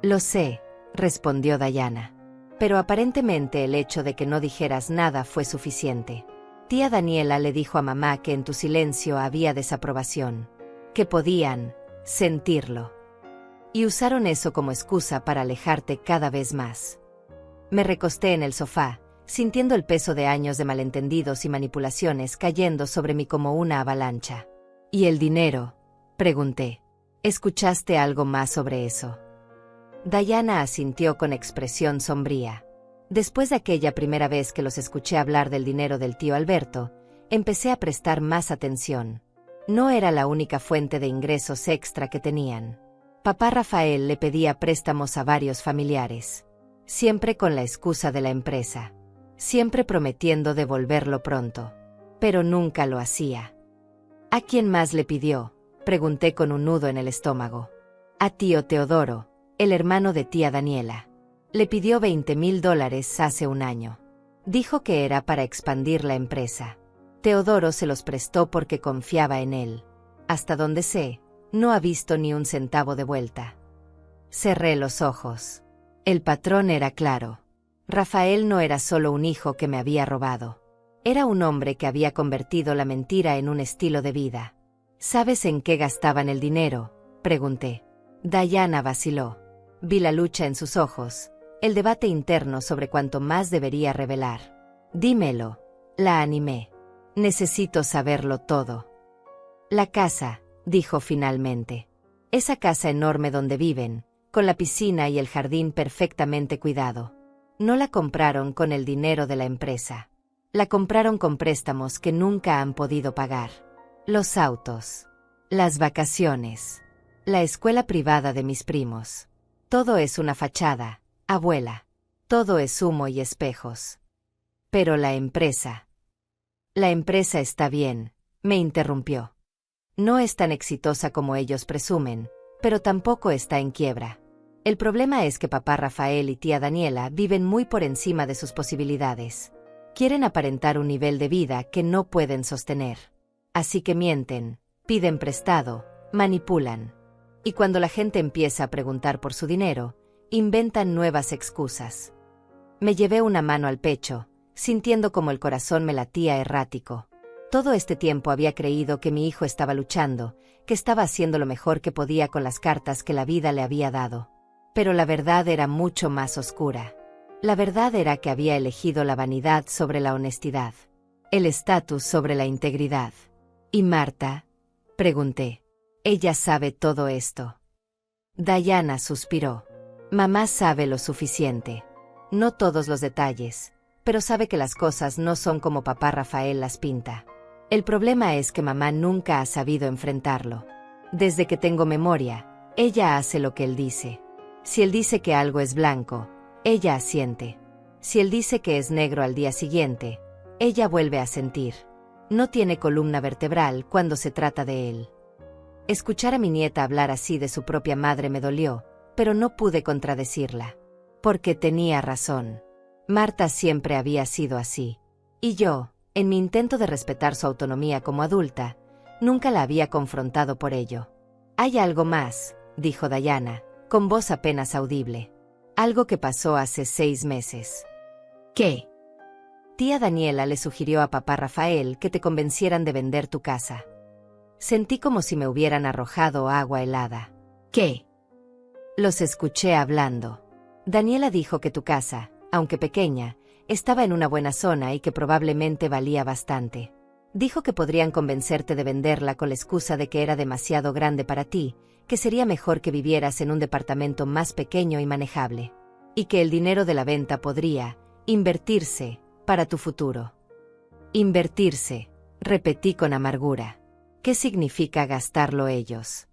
Lo sé, respondió Diana. Pero aparentemente el hecho de que no dijeras nada fue suficiente. Tía Daniela le dijo a mamá que en tu silencio había desaprobación, que podían sentirlo. Y usaron eso como excusa para alejarte cada vez más. Me recosté en el sofá, sintiendo el peso de años de malentendidos y manipulaciones cayendo sobre mí como una avalancha. ¿Y el dinero?, pregunté. ¿Escuchaste algo más sobre eso? Diana asintió con expresión sombría. Después de aquella primera vez que los escuché hablar del dinero del tío Alberto, empecé a prestar más atención. No era la única fuente de ingresos extra que tenían. Papá Rafael le pedía préstamos a varios familiares, siempre con la excusa de la empresa, siempre prometiendo devolverlo pronto, pero nunca lo hacía. ¿A quién más le pidió?, pregunté con un nudo en el estómago. A tío Teodoro, el hermano de tía Daniela. Le pidió $20,000 hace un año. Dijo que era para expandir la empresa. Teodoro se los prestó porque confiaba en él. Hasta donde sé, no ha visto ni un centavo de vuelta. Cerré los ojos. El patrón era claro. Rafael no era solo un hijo que me había robado. Era un hombre que había convertido la mentira en un estilo de vida. ¿Sabes en qué gastaban el dinero?, pregunté. Diana vaciló. Vi la lucha en sus ojos, el debate interno sobre cuánto más debería revelar. Dímelo, la animé. Necesito saberlo todo. La casa, dijo finalmente. Esa casa enorme donde viven, con la piscina y el jardín perfectamente cuidado. No la compraron con el dinero de la empresa. La compraron con préstamos que nunca han podido pagar. Los autos, las vacaciones, la escuela privada de mis primos. Todo es una fachada, abuela. Todo es humo y espejos. Pero la empresa. La empresa está bien, me interrumpió. No es tan exitosa como ellos presumen, pero tampoco está en quiebra. El problema es que papá Rafael y tía Daniela viven muy por encima de sus posibilidades. Quieren aparentar un nivel de vida que no pueden sostener. Así que mienten, piden prestado, manipulan. Y cuando la gente empieza a preguntar por su dinero, inventan nuevas excusas. Me llevé una mano al pecho, sintiendo como el corazón me latía errático. Todo este tiempo había creído que mi hijo estaba luchando, que estaba haciendo lo mejor que podía con las cartas que la vida le había dado. Pero la verdad era mucho más oscura. La verdad era que había elegido la vanidad sobre la honestidad, el estatus sobre la integridad. ¿Y Marta?, pregunté. Ella sabe todo esto. Diana suspiró. Mamá sabe lo suficiente. No todos los detalles, pero sabe que las cosas no son como papá Rafael las pinta. El problema es que mamá nunca ha sabido enfrentarlo. Desde que tengo memoria, ella hace lo que él dice. Si él dice que algo es blanco, ella asiente. Si él dice que es negro al día siguiente, ella vuelve a sentir. No tiene columna vertebral cuando se trata de él. Escuchar a mi nieta hablar así de su propia madre me dolió, pero no pude contradecirla. Porque tenía razón. Marta siempre había sido así. Y yo, En mi intento de respetar su autonomía como adulta, nunca la había confrontado por ello. «Hay algo más», dijo Diana, con voz apenas audible. «Algo que pasó hace 6 meses». «¿Qué?» Tía Daniela le sugirió a papá Rafael que te convencieran de vender tu casa. Sentí como si me hubieran arrojado agua helada. «¿Qué?» Los escuché hablando. Daniela dijo que tu casa, aunque pequeña, estaba en una buena zona y que probablemente valía bastante. Dijo que podrían convencerte de venderla con la excusa de que era demasiado grande para ti, que sería mejor que vivieras en un departamento más pequeño y manejable. Y que el dinero de la venta podría invertirse para tu futuro. Invertirse, repetí con amargura. ¿Qué significa gastarlo ellos?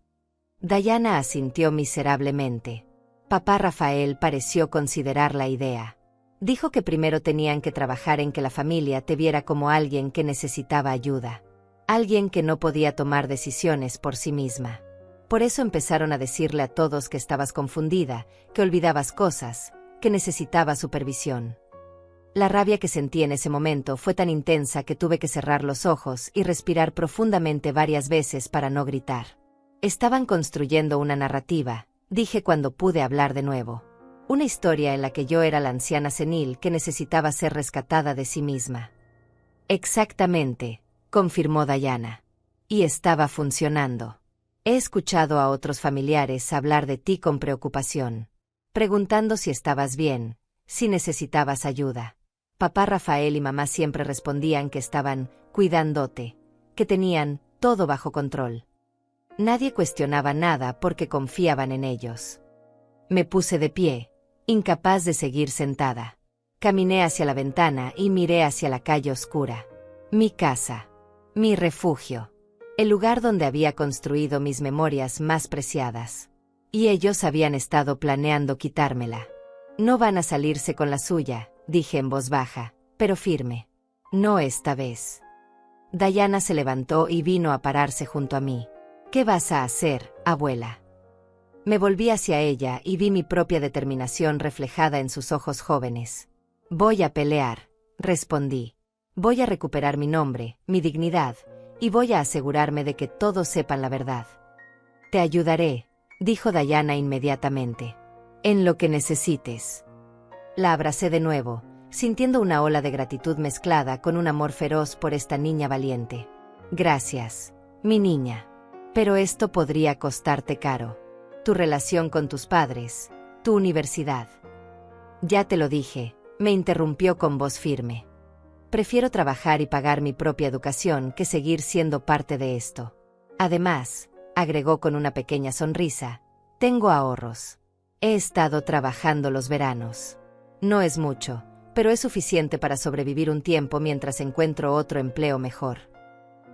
Diana asintió miserablemente. Papá Rafael pareció considerar la idea. Dijo que primero tenían que trabajar en que la familia te viera como alguien que necesitaba ayuda. Alguien que no podía tomar decisiones por sí misma. Por eso empezaron a decirle a todos que estabas confundida, que olvidabas cosas, que necesitabas supervisión. La rabia que sentí en ese momento fue tan intensa que tuve que cerrar los ojos y respirar profundamente varias veces para no gritar. Estaban construyendo una narrativa, dije cuando pude hablar de nuevo. Una historia en la que yo era la anciana senil que necesitaba ser rescatada de sí misma. Exactamente, confirmó Diana. Y estaba funcionando. He escuchado a otros familiares hablar de ti con preocupación, preguntando si estabas bien, si necesitabas ayuda. Papá Rafael y mamá siempre respondían que estaban cuidándote, que tenían todo bajo control. Nadie cuestionaba nada porque confiaban en ellos. Me puse de pie, incapaz de seguir sentada. Caminé hacia la ventana y miré hacia la calle oscura. Mi casa. Mi refugio. El lugar donde había construido mis memorias más preciadas. Y ellos habían estado planeando quitármela. No van a salirse con la suya, dije en voz baja, pero firme. No esta vez. Diana se levantó y vino a pararse junto a mí. ¿Qué vas a hacer, abuela? Me volví hacia ella y vi mi propia determinación reflejada en sus ojos jóvenes. Voy a pelear, respondí. Voy a recuperar mi nombre, mi dignidad, y voy a asegurarme de que todos sepan la verdad. Te ayudaré, dijo Diana inmediatamente. En lo que necesites. La abracé de nuevo, sintiendo una ola de gratitud mezclada con un amor feroz por esta niña valiente. Gracias, mi niña. Pero esto podría costarte caro. Tu relación con tus padres, tu universidad. Ya te lo dije, me interrumpió con voz firme. Prefiero trabajar y pagar mi propia educación que seguir siendo parte de esto. Además, agregó con una pequeña sonrisa, tengo ahorros. He estado trabajando los veranos. No es mucho, pero es suficiente para sobrevivir un tiempo mientras encuentro otro empleo mejor.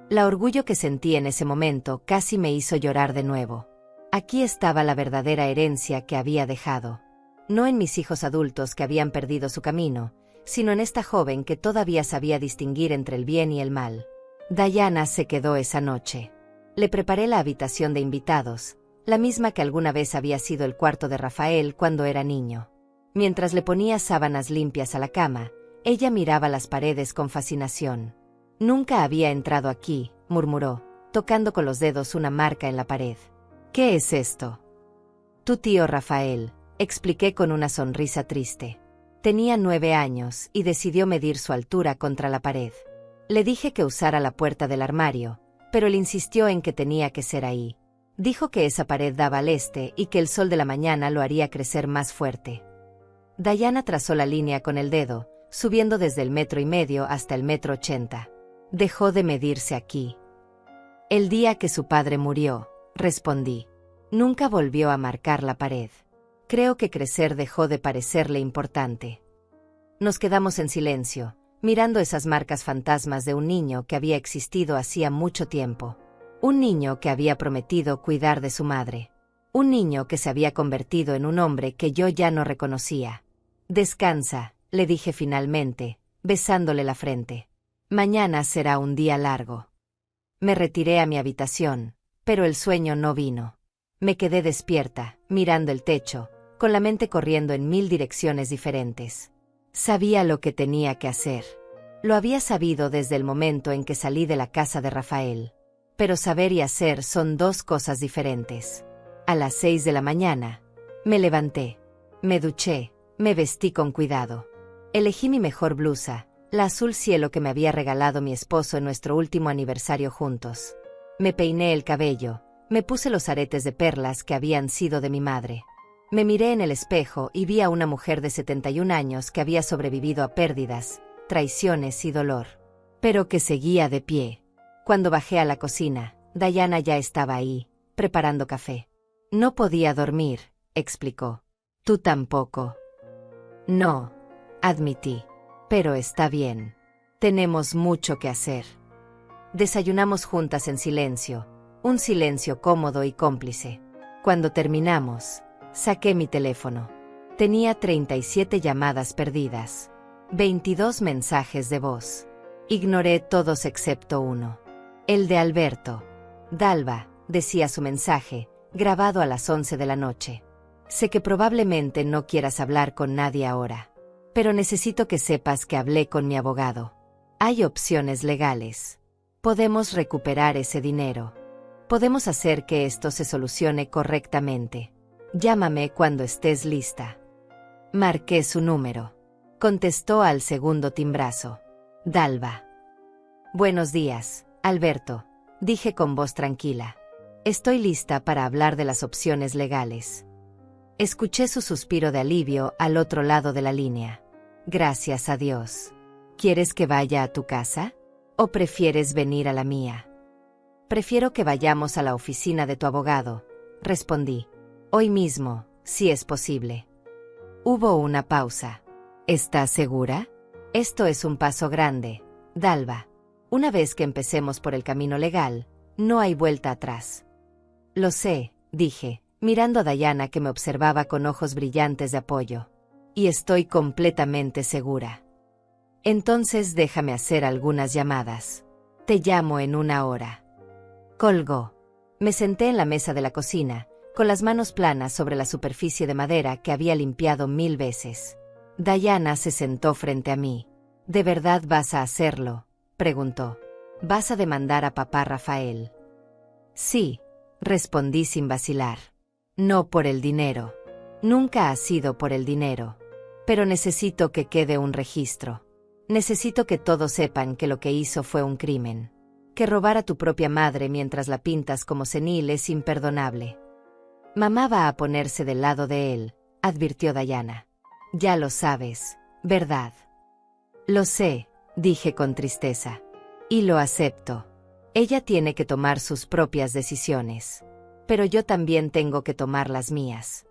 La orgullo que sentí en ese momento casi me hizo llorar de nuevo. Aquí estaba la verdadera herencia que había dejado. No en mis hijos adultos que habían perdido su camino, sino en esta joven que todavía sabía distinguir entre el bien y el mal. Diana se quedó esa noche. Le preparé la habitación de invitados, la misma que alguna vez había sido el cuarto de Rafael cuando era niño. Mientras le ponía sábanas limpias a la cama, ella miraba las paredes con fascinación. Nunca había entrado aquí, murmuró, tocando con los dedos una marca en la pared. ¿Qué es esto? Tu tío Rafael, expliqué con una sonrisa triste. Tenía 9 años y decidió medir su altura contra la pared. Le dije que usara la puerta del armario, pero él insistió en que tenía que ser ahí. Dijo que esa pared daba al este y que el sol de la mañana lo haría crecer más fuerte. Diana trazó la línea con el dedo, subiendo desde el 1,5 metros hasta el 1,80 metros. Dejó de medirse aquí. El día que su padre murió, respondí. Nunca volvió a marcar la pared. Creo que crecer dejó de parecerle importante. Nos quedamos en silencio, mirando esas marcas fantasmas de un niño que había existido hacía mucho tiempo. Un niño que había prometido cuidar de su madre. Un niño que se había convertido en un hombre que yo ya no reconocía. Descansa, le dije finalmente, besándole la frente. Mañana será un día largo. Me retiré a mi habitación, pero el sueño no vino. Me quedé despierta, mirando el techo, con la mente corriendo en 1000 direcciones diferentes. Sabía lo que tenía que hacer. Lo había sabido desde el momento en que salí de la casa de Rafael. Pero saber y hacer son dos cosas diferentes. A las 6 de la mañana, me levanté, me duché, me vestí con cuidado. Elegí mi mejor blusa, la azul cielo que me había regalado mi esposo en nuestro último aniversario juntos. Me peiné el cabello, me puse los aretes de perlas que habían sido de mi madre. Me miré en el espejo y vi a una mujer de 71 años que había sobrevivido a pérdidas, traiciones y dolor, pero que seguía de pie. Cuando bajé a la cocina, Diana ya estaba ahí, preparando café. No podía dormir, explicó. Tú tampoco. No, admití. Pero está bien. Tenemos mucho que hacer. Desayunamos juntas en silencio, un silencio cómodo y cómplice. Cuando terminamos, saqué mi teléfono. Tenía 37 llamadas perdidas, 22 mensajes de voz. Ignoré todos excepto uno. El de Alberto. Dalva, decía su mensaje, grabado a las 11 de la noche. Sé que probablemente no quieras hablar con nadie ahora, pero necesito que sepas que hablé con mi abogado. Hay opciones legales. Podemos recuperar ese dinero. Podemos hacer que esto se solucione correctamente. Llámame cuando estés lista. Marqué su número. Contestó al segundo timbrazo. Dalva. Buenos días, Alberto, dije con voz tranquila. Estoy lista para hablar de las opciones legales. Escuché su suspiro de alivio al otro lado de la línea. Gracias a Dios. ¿Quieres que vaya a tu casa? ¿O prefieres venir a la mía? Prefiero que vayamos a la oficina de tu abogado, respondí. Hoy mismo, si es posible. Hubo una pausa. ¿Estás segura? Esto es un paso grande, Dalva. Una vez que empecemos por el camino legal, no hay vuelta atrás. Lo sé, dije, mirando a Diana que me observaba con ojos brillantes de apoyo. Y estoy completamente segura. Entonces déjame hacer algunas llamadas. Te llamo en 1 hora. Colgó. Me senté en la mesa de la cocina, con las manos planas sobre la superficie de madera que había limpiado 1000 veces. Diana se sentó frente a mí. ¿De verdad vas a hacerlo?, preguntó. ¿Vas a demandar a papá Rafael? Sí, respondí sin vacilar. No por el dinero. Nunca ha sido por el dinero. Pero necesito que quede un registro. Necesito que todos sepan que lo que hizo fue un crimen. Que robar a tu propia madre mientras la pintas como senil es imperdonable. Mamá va a ponerse del lado de él, advirtió Diana. Ya lo sabes, ¿verdad? Lo sé, dije con tristeza. Y lo acepto. Ella tiene que tomar sus propias decisiones. Pero yo también tengo que tomar las mías.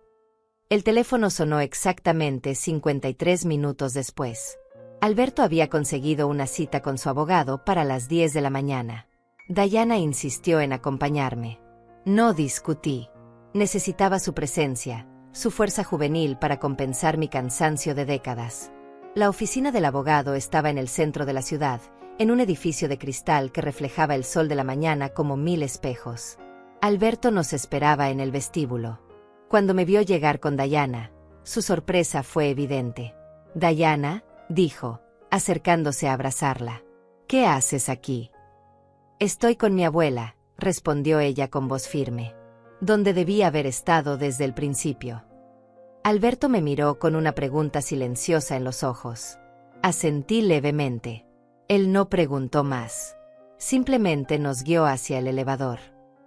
El teléfono sonó exactamente 53 minutos después. Alberto había conseguido una cita con su abogado para las 10 de la mañana. Diana insistió en acompañarme. No discutí. Necesitaba su presencia, su fuerza juvenil para compensar mi cansancio de décadas. La oficina del abogado estaba en el centro de la ciudad, en un edificio de cristal que reflejaba el sol de la mañana como 1000 espejos. Alberto nos esperaba en el vestíbulo. Cuando me vio llegar con Diana, su sorpresa fue evidente. «Diana», dijo, acercándose a abrazarla. «¿Qué haces aquí?» «Estoy con mi abuela», respondió ella con voz firme. «Donde debí haber estado desde el principio». Alberto me miró con una pregunta silenciosa en los ojos. Asentí levemente. Él no preguntó más. Simplemente nos guió hacia el elevador.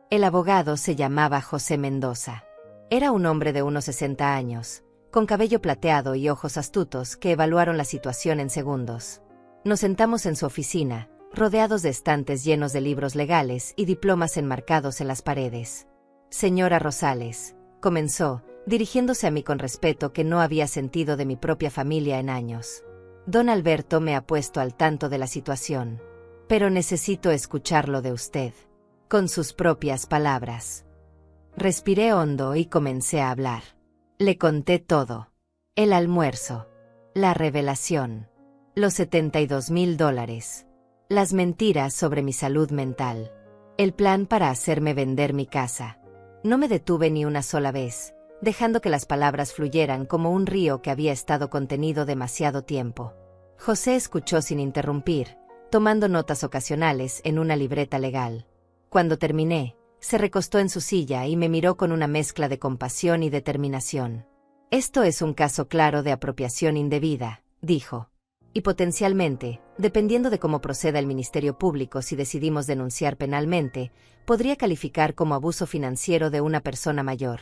El abogado se llamaba José Mendoza. Era un hombre de unos 60 años, con cabello plateado y ojos astutos que evaluaron la situación en segundos. Nos sentamos en su oficina, rodeados de estantes llenos de libros legales y diplomas enmarcados en las paredes. «Señora Rosales», comenzó, dirigiéndose a mí con respeto que no había sentido de mi propia familia en años. «Don Alberto me ha puesto al tanto de la situación. Pero necesito escucharlo de usted, con sus propias palabras». Respiré hondo y comencé a hablar. Le conté todo. El almuerzo. La revelación. Los $72,000. Las mentiras sobre mi salud mental. El plan para hacerme vender mi casa. No me detuve ni una sola vez, dejando que las palabras fluyeran como un río que había estado contenido demasiado tiempo. José escuchó sin interrumpir, tomando notas ocasionales en una libreta legal. Cuando terminé, se recostó en su silla y me miró con una mezcla de compasión y determinación. Esto es un caso claro de apropiación indebida, dijo. Y potencialmente, dependiendo de cómo proceda el Ministerio Público si decidimos denunciar penalmente, podría calificar como abuso financiero de una persona mayor.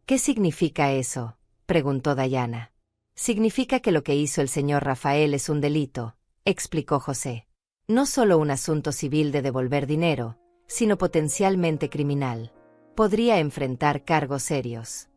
¿Qué significa eso?, preguntó Dayana. Significa que lo que hizo el señor Rafael es un delito, explicó José. No solo un asunto civil de devolver dinero, sino potencialmente criminal. Podría enfrentar cargos serios.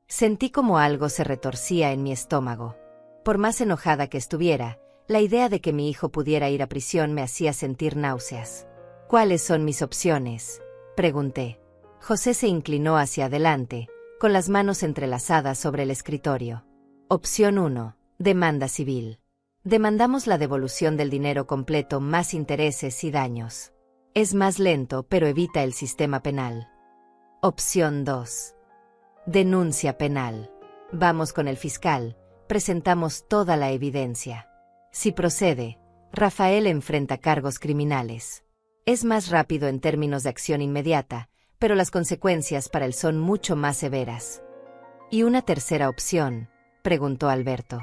Sentí como algo se retorcía en mi estómago. Por más enojada que estuviera, la idea de que mi hijo pudiera ir a prisión me hacía sentir náuseas. ¿Cuáles son mis opciones?, pregunté. José se inclinó hacia adelante, con las manos entrelazadas sobre el escritorio. Opción 1. Demanda civil. Demandamos la devolución del dinero completo más intereses y daños. Es más lento pero evita el sistema penal. Opción 2. Denuncia penal. Vamos con el fiscal. Presentamos toda la evidencia. Si procede, Rafael enfrenta cargos criminales. Es más rápido en términos de acción inmediata, pero las consecuencias para él son mucho más severas. ¿Y una tercera opción?, preguntó Alberto.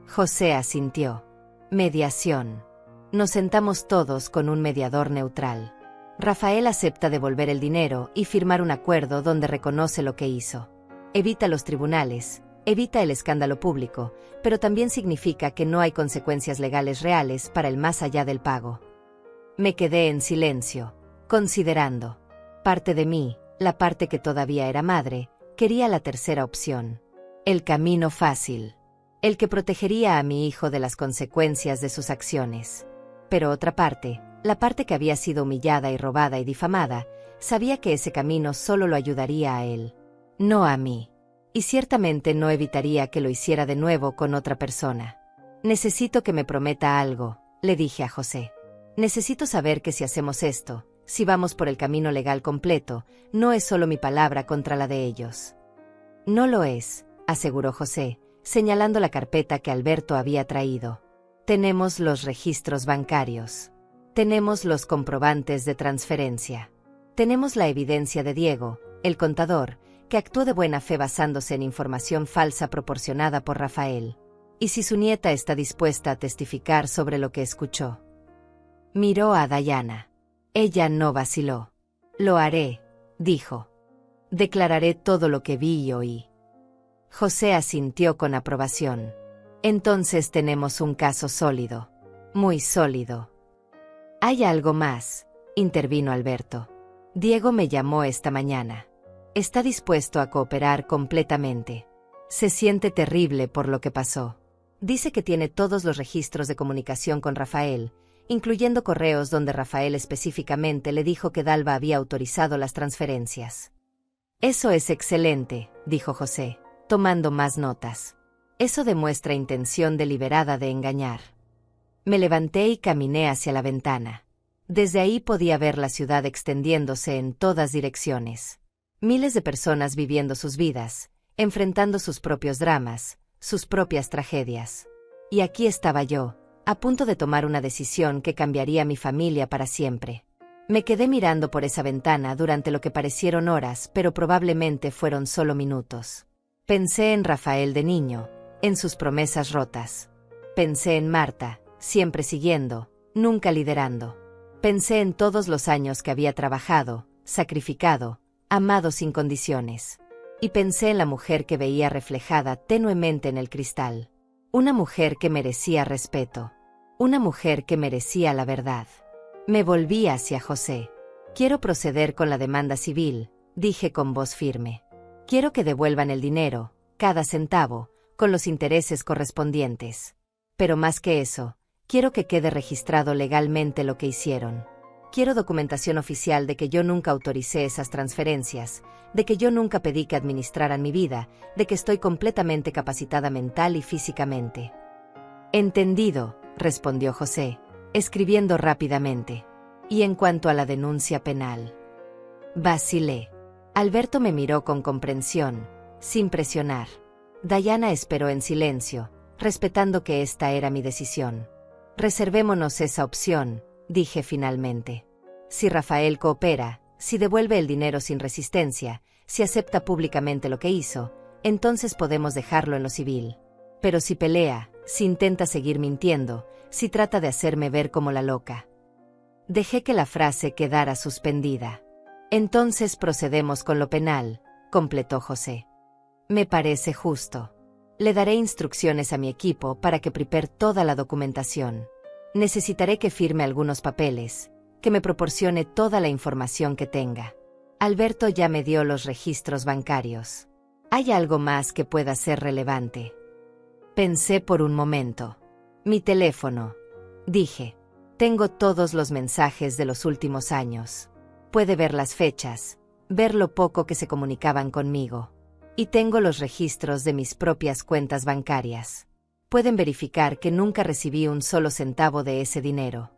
José asintió. Mediación. Nos sentamos todos con un mediador neutral. Rafael acepta devolver el dinero y firmar un acuerdo donde reconoce lo que hizo. Evita los tribunales. Evita el escándalo público, pero también significa que no hay consecuencias legales reales para el más allá del pago. Me quedé en silencio, considerando. Parte de mí, la parte que todavía era madre, quería la tercera opción. El camino fácil. El que protegería a mi hijo de las consecuencias de sus acciones. Pero otra parte, la parte que había sido humillada y robada y difamada, sabía que ese camino solo lo ayudaría a él, no a mí. Y ciertamente no evitaría que lo hiciera de nuevo con otra persona. Necesito que me prometa algo, le dije a José. Necesito saber que si hacemos esto, si vamos por el camino legal completo, no es solo mi palabra contra la de ellos. No lo es, aseguró José, señalando la carpeta que Alberto había traído. Tenemos los registros bancarios. Tenemos los comprobantes de transferencia. Tenemos la evidencia de Diego, el contador, que actuó de buena fe basándose en información falsa proporcionada por Rafael. ¿Y si su nieta está dispuesta a testificar sobre lo que escuchó? Miró a Dayana. Ella no vaciló. Lo haré, dijo. Declararé todo lo que vi y oí. José asintió con aprobación. Entonces tenemos un caso sólido. Muy sólido. Hay algo más, intervino Alberto. Diego me llamó esta mañana. Está dispuesto a cooperar completamente. Se siente terrible por lo que pasó. Dice que tiene todos los registros de comunicación con Rafael, incluyendo correos donde Rafael específicamente le dijo que Dalva había autorizado las transferencias. Eso es excelente, dijo José, tomando más notas. Eso demuestra intención deliberada de engañar. Me levanté y caminé hacia la ventana. Desde ahí podía ver la ciudad extendiéndose en todas direcciones. Miles de personas viviendo sus vidas, enfrentando sus propios dramas, sus propias tragedias. Y aquí estaba yo, a punto de tomar una decisión que cambiaría mi familia para siempre. Me quedé mirando por esa ventana durante lo que parecieron horas, pero probablemente fueron solo minutos. Pensé en Rafael de niño, en sus promesas rotas. Pensé en Marta, siempre siguiendo, nunca liderando. Pensé en todos los años que había trabajado, sacrificado, amado sin condiciones. Y pensé en la mujer que veía reflejada tenuemente en el cristal. Una mujer que merecía respeto. Una mujer que merecía la verdad. Me volví hacia José. Quiero proceder con la demanda civil, dije con voz firme. Quiero que devuelvan el dinero, cada centavo, con los intereses correspondientes. Pero más que eso, quiero que quede registrado legalmente lo que hicieron. Quiero documentación oficial de que yo nunca autoricé esas transferencias, de que yo nunca pedí que administraran mi vida, de que estoy completamente capacitada mental y físicamente. Entendido, respondió José, escribiendo rápidamente. Y en cuanto a la denuncia penal. Vacilé. Alberto me miró con comprensión, sin presionar. Dayana esperó en silencio, respetando que esta era mi decisión. Reservémonos esa opción, dije finalmente. Si Rafael coopera, si devuelve el dinero sin resistencia, si acepta públicamente lo que hizo, entonces podemos dejarlo en lo civil. Pero si pelea, si intenta seguir mintiendo, si trata de hacerme ver como la loca. Dejé que la frase quedara suspendida. Entonces procedemos con lo penal, completó José. Me parece justo. Le daré instrucciones a mi equipo para que prepare toda la documentación. Necesitaré que firme algunos papeles, que me proporcione toda la información que tenga. Alberto ya me dio los registros bancarios. ¿Hay algo más que pueda ser relevante? Pensé por un momento. Mi teléfono, dije. Tengo todos los mensajes de los últimos años. Puede ver las fechas, ver lo poco que se comunicaban conmigo. Y tengo los registros de mis propias cuentas bancarias. Pueden verificar que nunca recibí un solo centavo de ese dinero.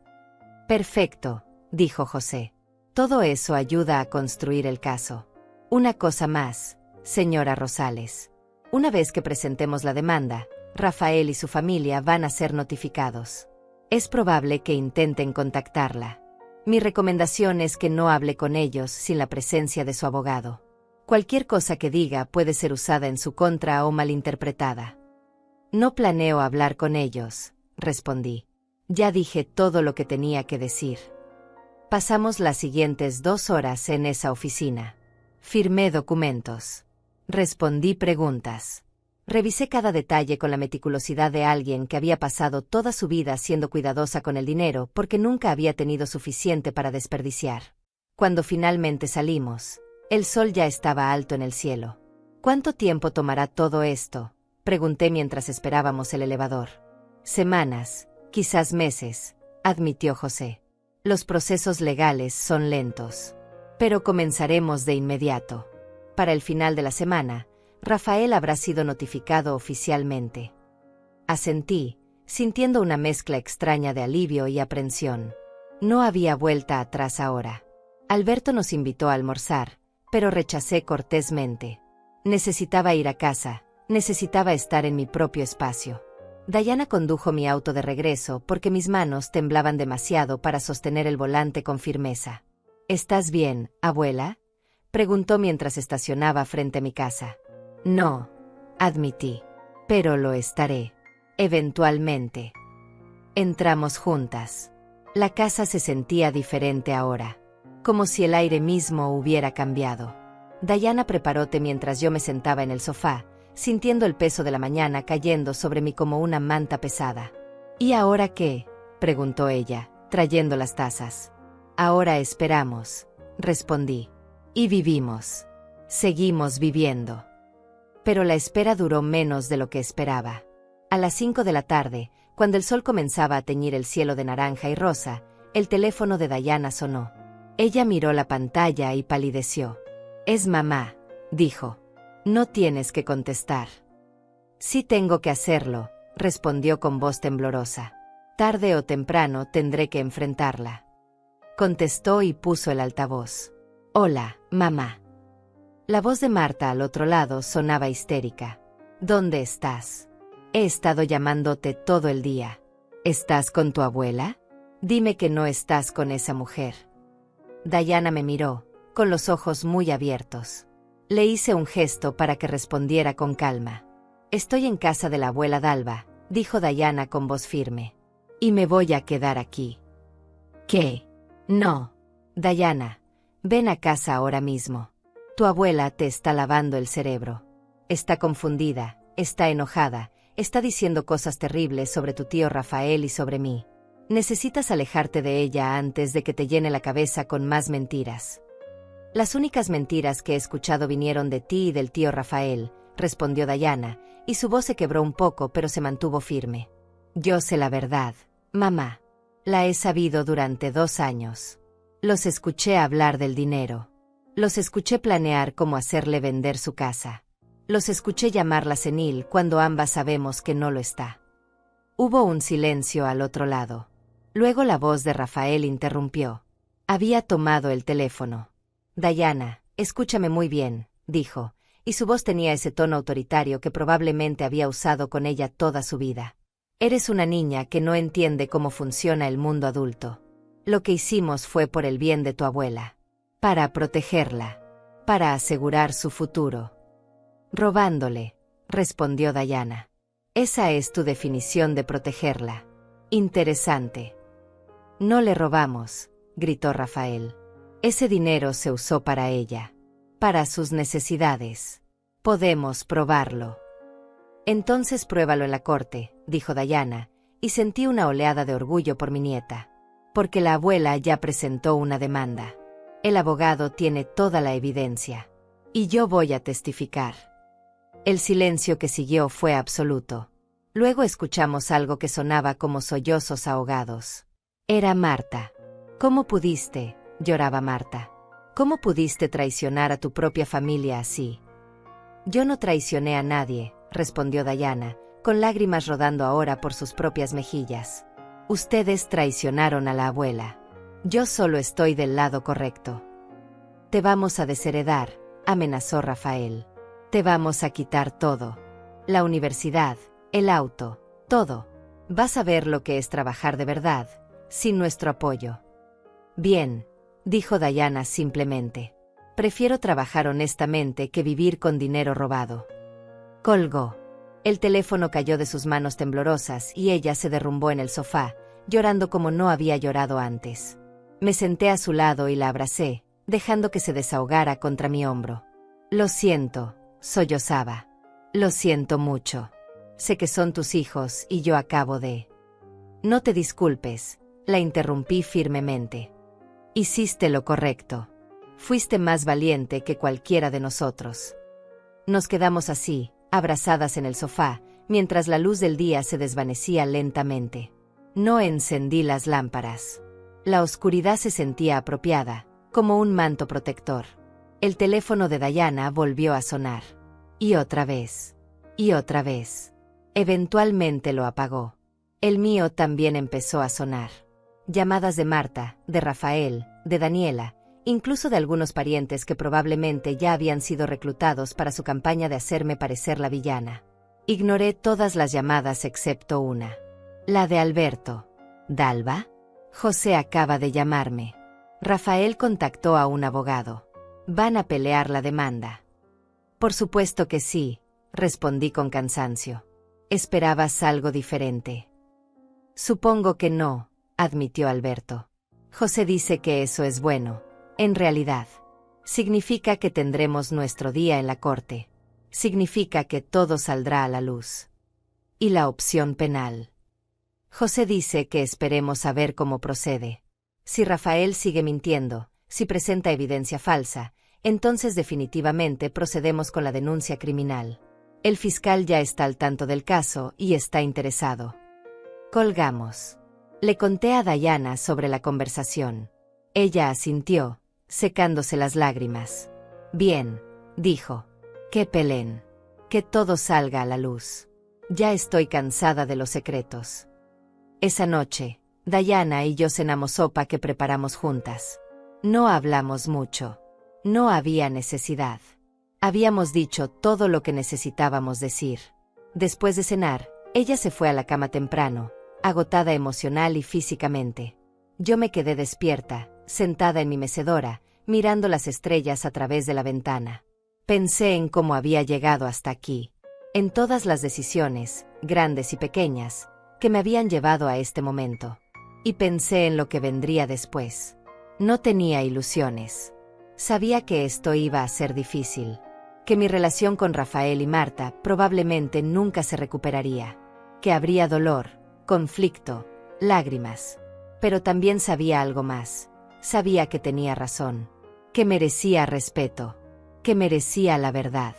Perfecto, dijo José. Todo eso ayuda a construir el caso. Una cosa más, señora Rosales. Una vez que presentemos la demanda, Rafael y su familia van a ser notificados. Es probable que intenten contactarla. Mi recomendación es que no hable con ellos sin la presencia de su abogado. Cualquier cosa que diga puede ser usada en su contra o malinterpretada. No planeo hablar con ellos, respondí. Ya dije todo lo que tenía que decir. Pasamos las siguientes 2 horas en esa oficina. Firmé documentos. Respondí preguntas. Revisé cada detalle con la meticulosidad de alguien que había pasado toda su vida siendo cuidadosa con el dinero porque nunca había tenido suficiente para desperdiciar. Cuando finalmente salimos, el sol ya estaba alto en el cielo. ¿Cuánto tiempo tomará todo esto?, pregunté mientras esperábamos el elevador. Semanas, quizás meses, admitió José. Los procesos legales son lentos. Pero comenzaremos de inmediato. Para el final de la semana, Rafael habrá sido notificado oficialmente. Asentí, sintiendo una mezcla extraña de alivio y aprensión. No había vuelta atrás ahora. Alberto nos invitó a almorzar, pero rechacé cortésmente. Necesitaba ir a casa, necesitaba estar en mi propio espacio. Dayana condujo mi auto de regreso porque mis manos temblaban demasiado para sostener el volante con firmeza. ¿Estás bien, abuela?, preguntó mientras estacionaba frente a mi casa. No, admití. Pero lo estaré. Eventualmente. Entramos juntas. La casa se sentía diferente ahora. Como si el aire mismo hubiera cambiado. Dayana preparó té mientras yo me sentaba en el sofá, sintiendo el peso de la mañana cayendo sobre mí como una manta pesada. ¿Y ahora qué?, preguntó ella, trayendo las tazas. Ahora esperamos, respondí. Y vivimos. Seguimos viviendo. Pero la espera duró menos de lo que esperaba. A las 5 de la tarde, cuando el sol comenzaba a teñir el cielo de naranja y rosa, el teléfono de Dayana sonó. Ella miró la pantalla y palideció. «Es mamá», dijo. «No tienes que contestar». «Sí tengo que hacerlo», respondió con voz temblorosa. «Tarde o temprano tendré que enfrentarla». Contestó y puso el altavoz. «Hola, mamá». La voz de Marta al otro lado sonaba histérica. «¿Dónde estás? He estado llamándote todo el día. ¿Estás con tu abuela? Dime que no estás con esa mujer». Dayana me miró, con los ojos muy abiertos. Le hice un gesto para que respondiera con calma. «Estoy en casa de la abuela Dalva», dijo Dayana con voz firme. «Y me voy a quedar aquí». «¿Qué? No. Dayana, ven a casa ahora mismo. Tu abuela te está lavando el cerebro. Está confundida, está enojada, está diciendo cosas terribles sobre tu tío Rafael y sobre mí. Necesitas alejarte de ella antes de que te llene la cabeza con más mentiras». «Las únicas mentiras que he escuchado vinieron de ti y del tío Rafael», respondió Dayana, y su voz se quebró un poco pero se mantuvo firme. «Yo sé la verdad, mamá. La he sabido durante 2 años. Los escuché hablar del dinero. Los escuché planear cómo hacerle vender su casa. Los escuché llamarla senil cuando ambas sabemos que no lo está». Hubo un silencio al otro lado. Luego la voz de Rafael interrumpió. Había tomado el teléfono. «Dayana, escúchame muy bien», dijo, y su voz tenía ese tono autoritario que probablemente había usado con ella toda su vida. Eres una niña que no entiende cómo funciona el mundo adulto. Lo que hicimos fue por el bien de tu abuela. Para protegerla. Para asegurar su futuro. Robándole, respondió Diana. Esa es tu definición de protegerla. Interesante. No le robamos, gritó Rafael. Ese dinero se usó para ella. Para sus necesidades. Podemos probarlo. Entonces pruébalo en la corte, dijo Diana, y sentí una oleada de orgullo por mi nieta. Porque la abuela ya presentó una demanda. El abogado tiene toda la evidencia. Y yo voy a testificar. El silencio que siguió fue absoluto. Luego escuchamos algo que sonaba como sollozos ahogados. Era Marta. ¿Cómo pudiste? Lloraba Marta. ¿Cómo pudiste traicionar a tu propia familia así? Yo no traicioné a nadie, respondió Diana, con lágrimas rodando ahora por sus propias mejillas. Ustedes traicionaron a la abuela. Yo solo estoy del lado correcto. Te vamos a desheredar, amenazó Rafael. Te vamos a quitar todo. La universidad, el auto, todo. Vas a ver lo que es trabajar de verdad, sin nuestro apoyo. Bien, dijo Diana simplemente. Prefiero trabajar honestamente que vivir con dinero robado. Colgó. El teléfono cayó de sus manos temblorosas y ella se derrumbó en el sofá, llorando como no había llorado antes. Me senté a su lado y la abracé, dejando que se desahogara contra mi hombro. Lo siento, sollozaba. Lo siento mucho. Sé que son tus hijos y yo acabo de... No te disculpes, la interrumpí firmemente. Hiciste lo correcto. Fuiste más valiente que cualquiera de nosotros. Nos quedamos así, abrazadas en el sofá, mientras la luz del día se desvanecía lentamente. No encendí las lámparas. La oscuridad se sentía apropiada, como un manto protector. El teléfono de Diana volvió a sonar. Y otra vez. Y otra vez. Eventualmente lo apagó. El mío también empezó a sonar. Llamadas de Marta, de Rafael, de Daniela, incluso de algunos parientes que probablemente ya habían sido reclutados para su campaña de hacerme parecer la villana. Ignoré todas las llamadas excepto una. La de Alberto. ¿Dalva? José acaba de llamarme. Rafael contactó a un abogado. Van a pelear la demanda. Por supuesto que sí, respondí con cansancio. ¿Esperabas algo diferente? Supongo que no, admitió Alberto. José dice que eso es bueno. En realidad, significa que tendremos nuestro día en la corte. Significa que todo saldrá a la luz. ¿Y la opción penal? José dice que esperemos a ver cómo procede. Si Rafael sigue mintiendo, si presenta evidencia falsa, entonces definitivamente procedemos con la denuncia criminal. El fiscal ya está al tanto del caso y está interesado. Colgamos. Le conté a Diana sobre la conversación. Ella asintió, secándose las lágrimas. Bien, dijo. Que peleen. Que todo salga a la luz. Ya estoy cansada de los secretos. Esa noche, Diana y yo cenamos sopa que preparamos juntas. No hablamos mucho. No había necesidad. Habíamos dicho todo lo que necesitábamos decir. Después de cenar, ella se fue a la cama temprano, agotada emocional y físicamente. Yo me quedé despierta, sentada en mi mecedora, mirando las estrellas a través de la ventana. Pensé en cómo había llegado hasta aquí, en todas las decisiones, grandes y pequeñas, que me habían llevado a este momento. Y pensé en lo que vendría después. No tenía ilusiones. Sabía que esto iba a ser difícil, que mi relación con Rafael y Marta probablemente nunca se recuperaría, que habría dolor, conflicto, lágrimas. Pero también sabía algo más. Sabía que tenía razón, que merecía respeto, que merecía la verdad.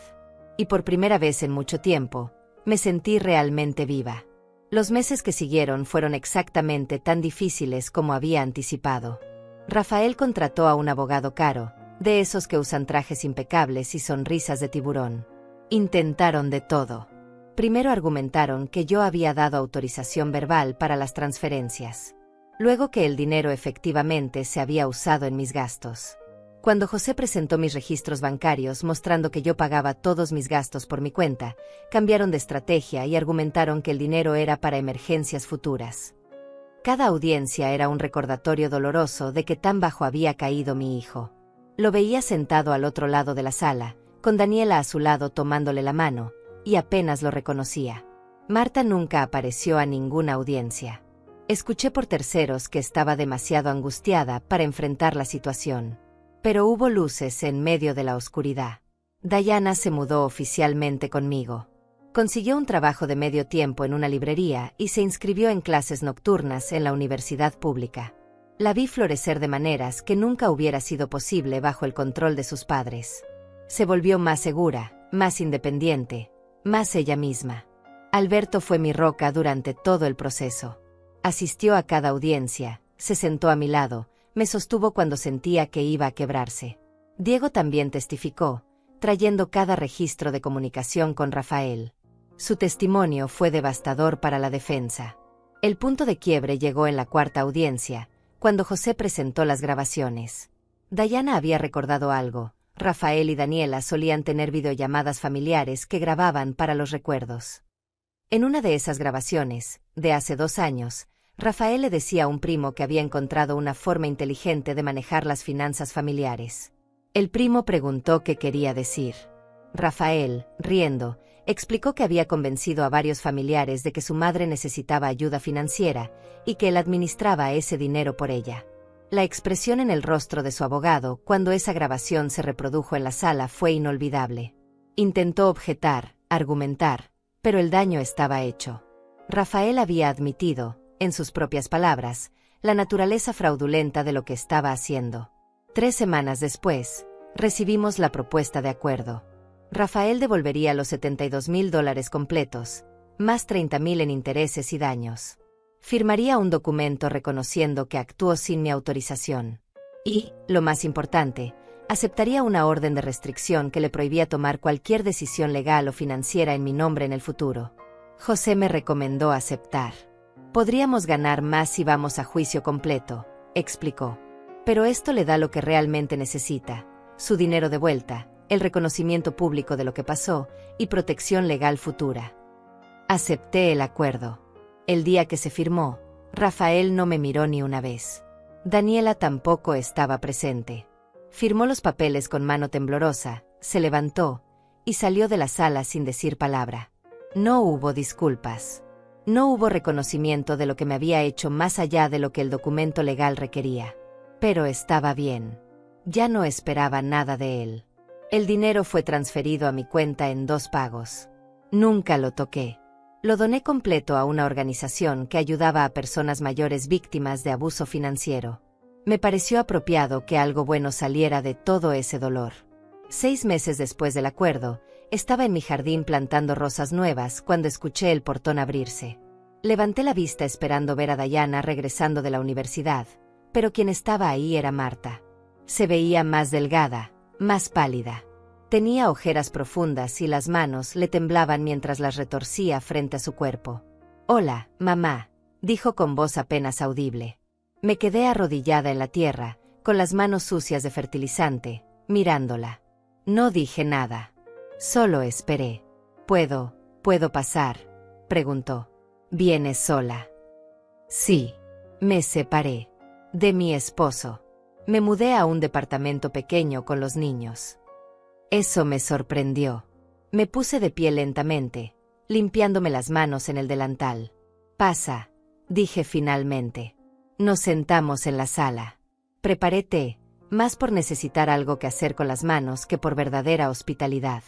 Y por primera vez en mucho tiempo, me sentí realmente viva. Los meses que siguieron fueron exactamente tan difíciles como había anticipado. Rafael contrató a un abogado caro, de esos que usan trajes impecables y sonrisas de tiburón. Intentaron de todo. Primero argumentaron que yo había dado autorización verbal para las transferencias. Luego que el dinero efectivamente se había usado en mis gastos. Cuando José presentó mis registros bancarios mostrando que yo pagaba todos mis gastos por mi cuenta, cambiaron de estrategia y argumentaron que el dinero era para emergencias futuras. Cada audiencia era un recordatorio doloroso de que tan bajo había caído mi hijo. Lo veía sentado al otro lado de la sala, con Daniela a su lado tomándole la mano, y apenas lo reconocía. Marta nunca apareció a ninguna audiencia. Escuché por terceros que estaba demasiado angustiada para enfrentar la situación. Pero hubo luces en medio de la oscuridad. Diana se mudó oficialmente conmigo. Consiguió un trabajo de medio tiempo en una librería y se inscribió en clases nocturnas en la universidad pública. La vi florecer de maneras que nunca hubiera sido posible bajo el control de sus padres. Se volvió más segura, más independiente, más ella misma. Alberto fue mi roca durante todo el proceso. Asistió a cada audiencia, se sentó a mi lado, me sostuvo cuando sentía que iba a quebrarse. Diego también testificó, trayendo cada registro de comunicación con Rafael. Su testimonio fue devastador para la defensa. El punto de quiebre llegó en la cuarta audiencia, cuando José presentó las grabaciones. Diana había recordado algo. Rafael y Daniela solían tener videollamadas familiares que grababan para los recuerdos. En una de esas grabaciones, de hace 2 años, Rafael le decía a un primo que había encontrado una forma inteligente de manejar las finanzas familiares. El primo preguntó qué quería decir. Rafael, riendo, explicó que había convencido a varios familiares de que su madre necesitaba ayuda financiera y que él administraba ese dinero por ella. La expresión en el rostro de su abogado cuando esa grabación se reprodujo en la sala fue inolvidable. Intentó objetar, argumentar, pero el daño estaba hecho. Rafael había admitido, en sus propias palabras, la naturaleza fraudulenta de lo que estaba haciendo. 3 semanas después, recibimos la propuesta de acuerdo. Rafael devolvería los $72,000 completos, más $30,000 en intereses y daños. Firmaría un documento reconociendo que actuó sin mi autorización. Y, lo más importante, aceptaría una orden de restricción que le prohibía tomar cualquier decisión legal o financiera en mi nombre en el futuro. José me recomendó aceptar. Podríamos ganar más si vamos a juicio completo, explicó. Pero esto le da lo que realmente necesita, su dinero de vuelta, el reconocimiento público de lo que pasó y protección legal futura. Acepté el acuerdo. El día que se firmó, Rafael no me miró ni una vez. Daniela tampoco estaba presente. Firmó los papeles con mano temblorosa, se levantó y salió de la sala sin decir palabra. No hubo disculpas. No hubo reconocimiento de lo que me había hecho más allá de lo que el documento legal requería. Pero estaba bien. Ya no esperaba nada de él. El dinero fue transferido a mi cuenta en 2 pagos. Nunca lo toqué. Lo doné completo a una organización que ayudaba a personas mayores víctimas de abuso financiero. Me pareció apropiado que algo bueno saliera de todo ese dolor. 6 meses después del acuerdo, estaba en mi jardín plantando rosas nuevas cuando escuché el portón abrirse. Levanté la vista esperando ver a Diana regresando de la universidad, pero quien estaba ahí era Marta. Se veía más delgada, más pálida. Tenía ojeras profundas y las manos le temblaban mientras las retorcía frente a su cuerpo. «Hola, mamá», dijo con voz apenas audible. Me quedé arrodillada en la tierra, con las manos sucias de fertilizante, mirándola. No dije nada. Solo esperé. ¿Puedo pasar?», preguntó. «¿Vienes sola?». Sí. Me separé de mi esposo. Me mudé a un departamento pequeño con los niños. Eso me sorprendió. Me puse de pie lentamente, limpiándome las manos en el delantal. «Pasa», dije finalmente. Nos sentamos en la sala. Preparé té, más por necesitar algo que hacer con las manos que por verdadera hospitalidad.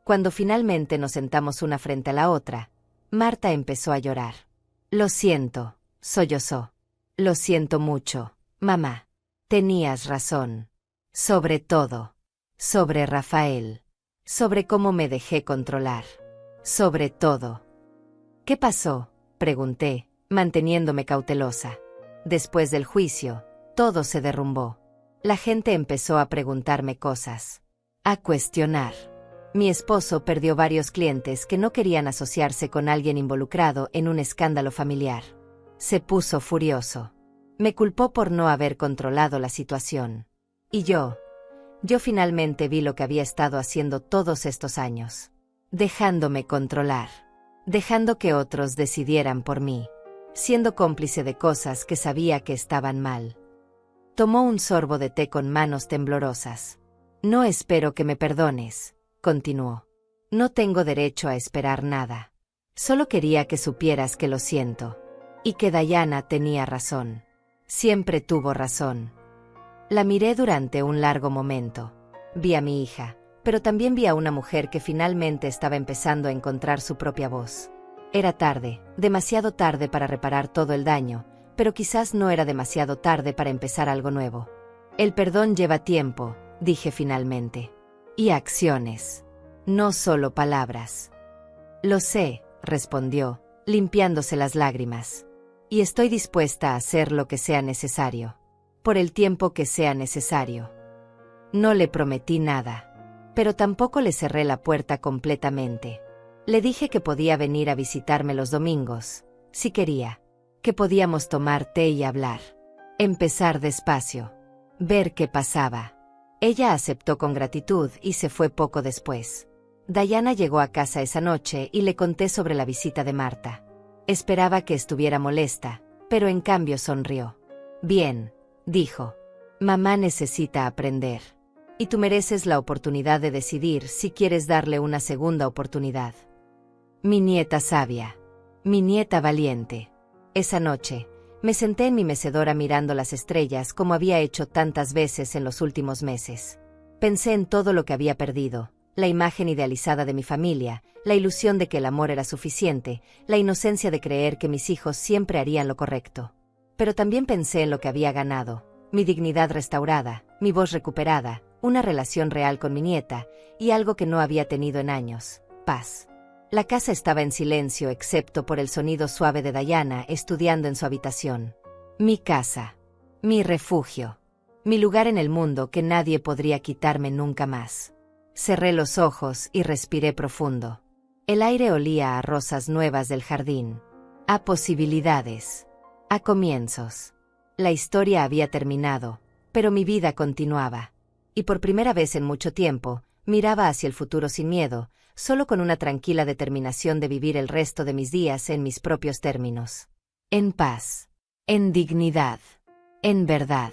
Cuando finalmente nos sentamos una frente a la otra, Marta empezó a llorar. «Lo siento», sollozó. «Lo siento mucho, mamá. Tenías razón. Sobre todo. Sobre Rafael. Sobre cómo me dejé controlar. Sobre todo». «¿Qué pasó?», pregunté, manteniéndome cautelosa. Después del juicio, todo se derrumbó. La gente empezó a preguntarme cosas. A cuestionar. Mi esposo perdió varios clientes que no querían asociarse con alguien involucrado en un escándalo familiar. Se puso furioso. Me culpó por no haber controlado la situación. Y yo, Yo finalmente vi lo que había estado haciendo todos estos años. Dejándome controlar. Dejando que otros decidieran por mí. Siendo cómplice de cosas que sabía que estaban mal. Tomó un sorbo de té con manos temblorosas. No espero que me perdones, continuó. No tengo derecho a esperar nada. Solo quería que supieras que lo siento. Y que Diana tenía razón. Siempre tuvo razón. La miré durante un largo momento. Vi a mi hija, pero también vi a una mujer que finalmente estaba empezando a encontrar su propia voz. Era tarde, demasiado tarde para reparar todo el daño, pero quizás no era demasiado tarde para empezar algo nuevo. El perdón lleva tiempo, dije finalmente. Y acciones. No solo palabras. Lo sé, respondió, limpiándose las lágrimas. Y estoy dispuesta a hacer lo que sea necesario. Por el tiempo que sea necesario. No le prometí nada. Pero tampoco le cerré la puerta completamente. Le dije que podía venir a visitarme los domingos, si quería. Que podíamos tomar té y hablar. Empezar despacio. Ver qué pasaba. Ella aceptó con gratitud y se fue poco después. Diana llegó a casa esa noche y le conté sobre la visita de Marta. Esperaba que estuviera molesta, pero en cambio sonrió. Bien, dijo. Mamá necesita aprender. Y tú mereces la oportunidad de decidir si quieres darle una segunda oportunidad. Mi nieta sabia. Mi nieta valiente. Esa noche, me senté en mi mecedora mirando las estrellas como había hecho tantas veces en los últimos meses. Pensé en todo lo que había perdido, la imagen idealizada de mi familia, la ilusión de que el amor era suficiente, la inocencia de creer que mis hijos siempre harían lo correcto. Pero también pensé en lo que había ganado, mi dignidad restaurada, mi voz recuperada, una relación real con mi nieta, y algo que no había tenido en años, paz. La casa estaba en silencio excepto por el sonido suave de Diana estudiando en su habitación. Mi casa. Mi refugio. Mi lugar en el mundo que nadie podría quitarme nunca más. Cerré los ojos y respiré profundo. El aire olía a rosas nuevas del jardín. A posibilidades. A comienzos. La historia había terminado, pero mi vida continuaba. Y por primera vez en mucho tiempo, miraba hacia el futuro sin miedo, solo con una tranquila determinación de vivir el resto de mis días en mis propios términos. En paz. En dignidad. En verdad.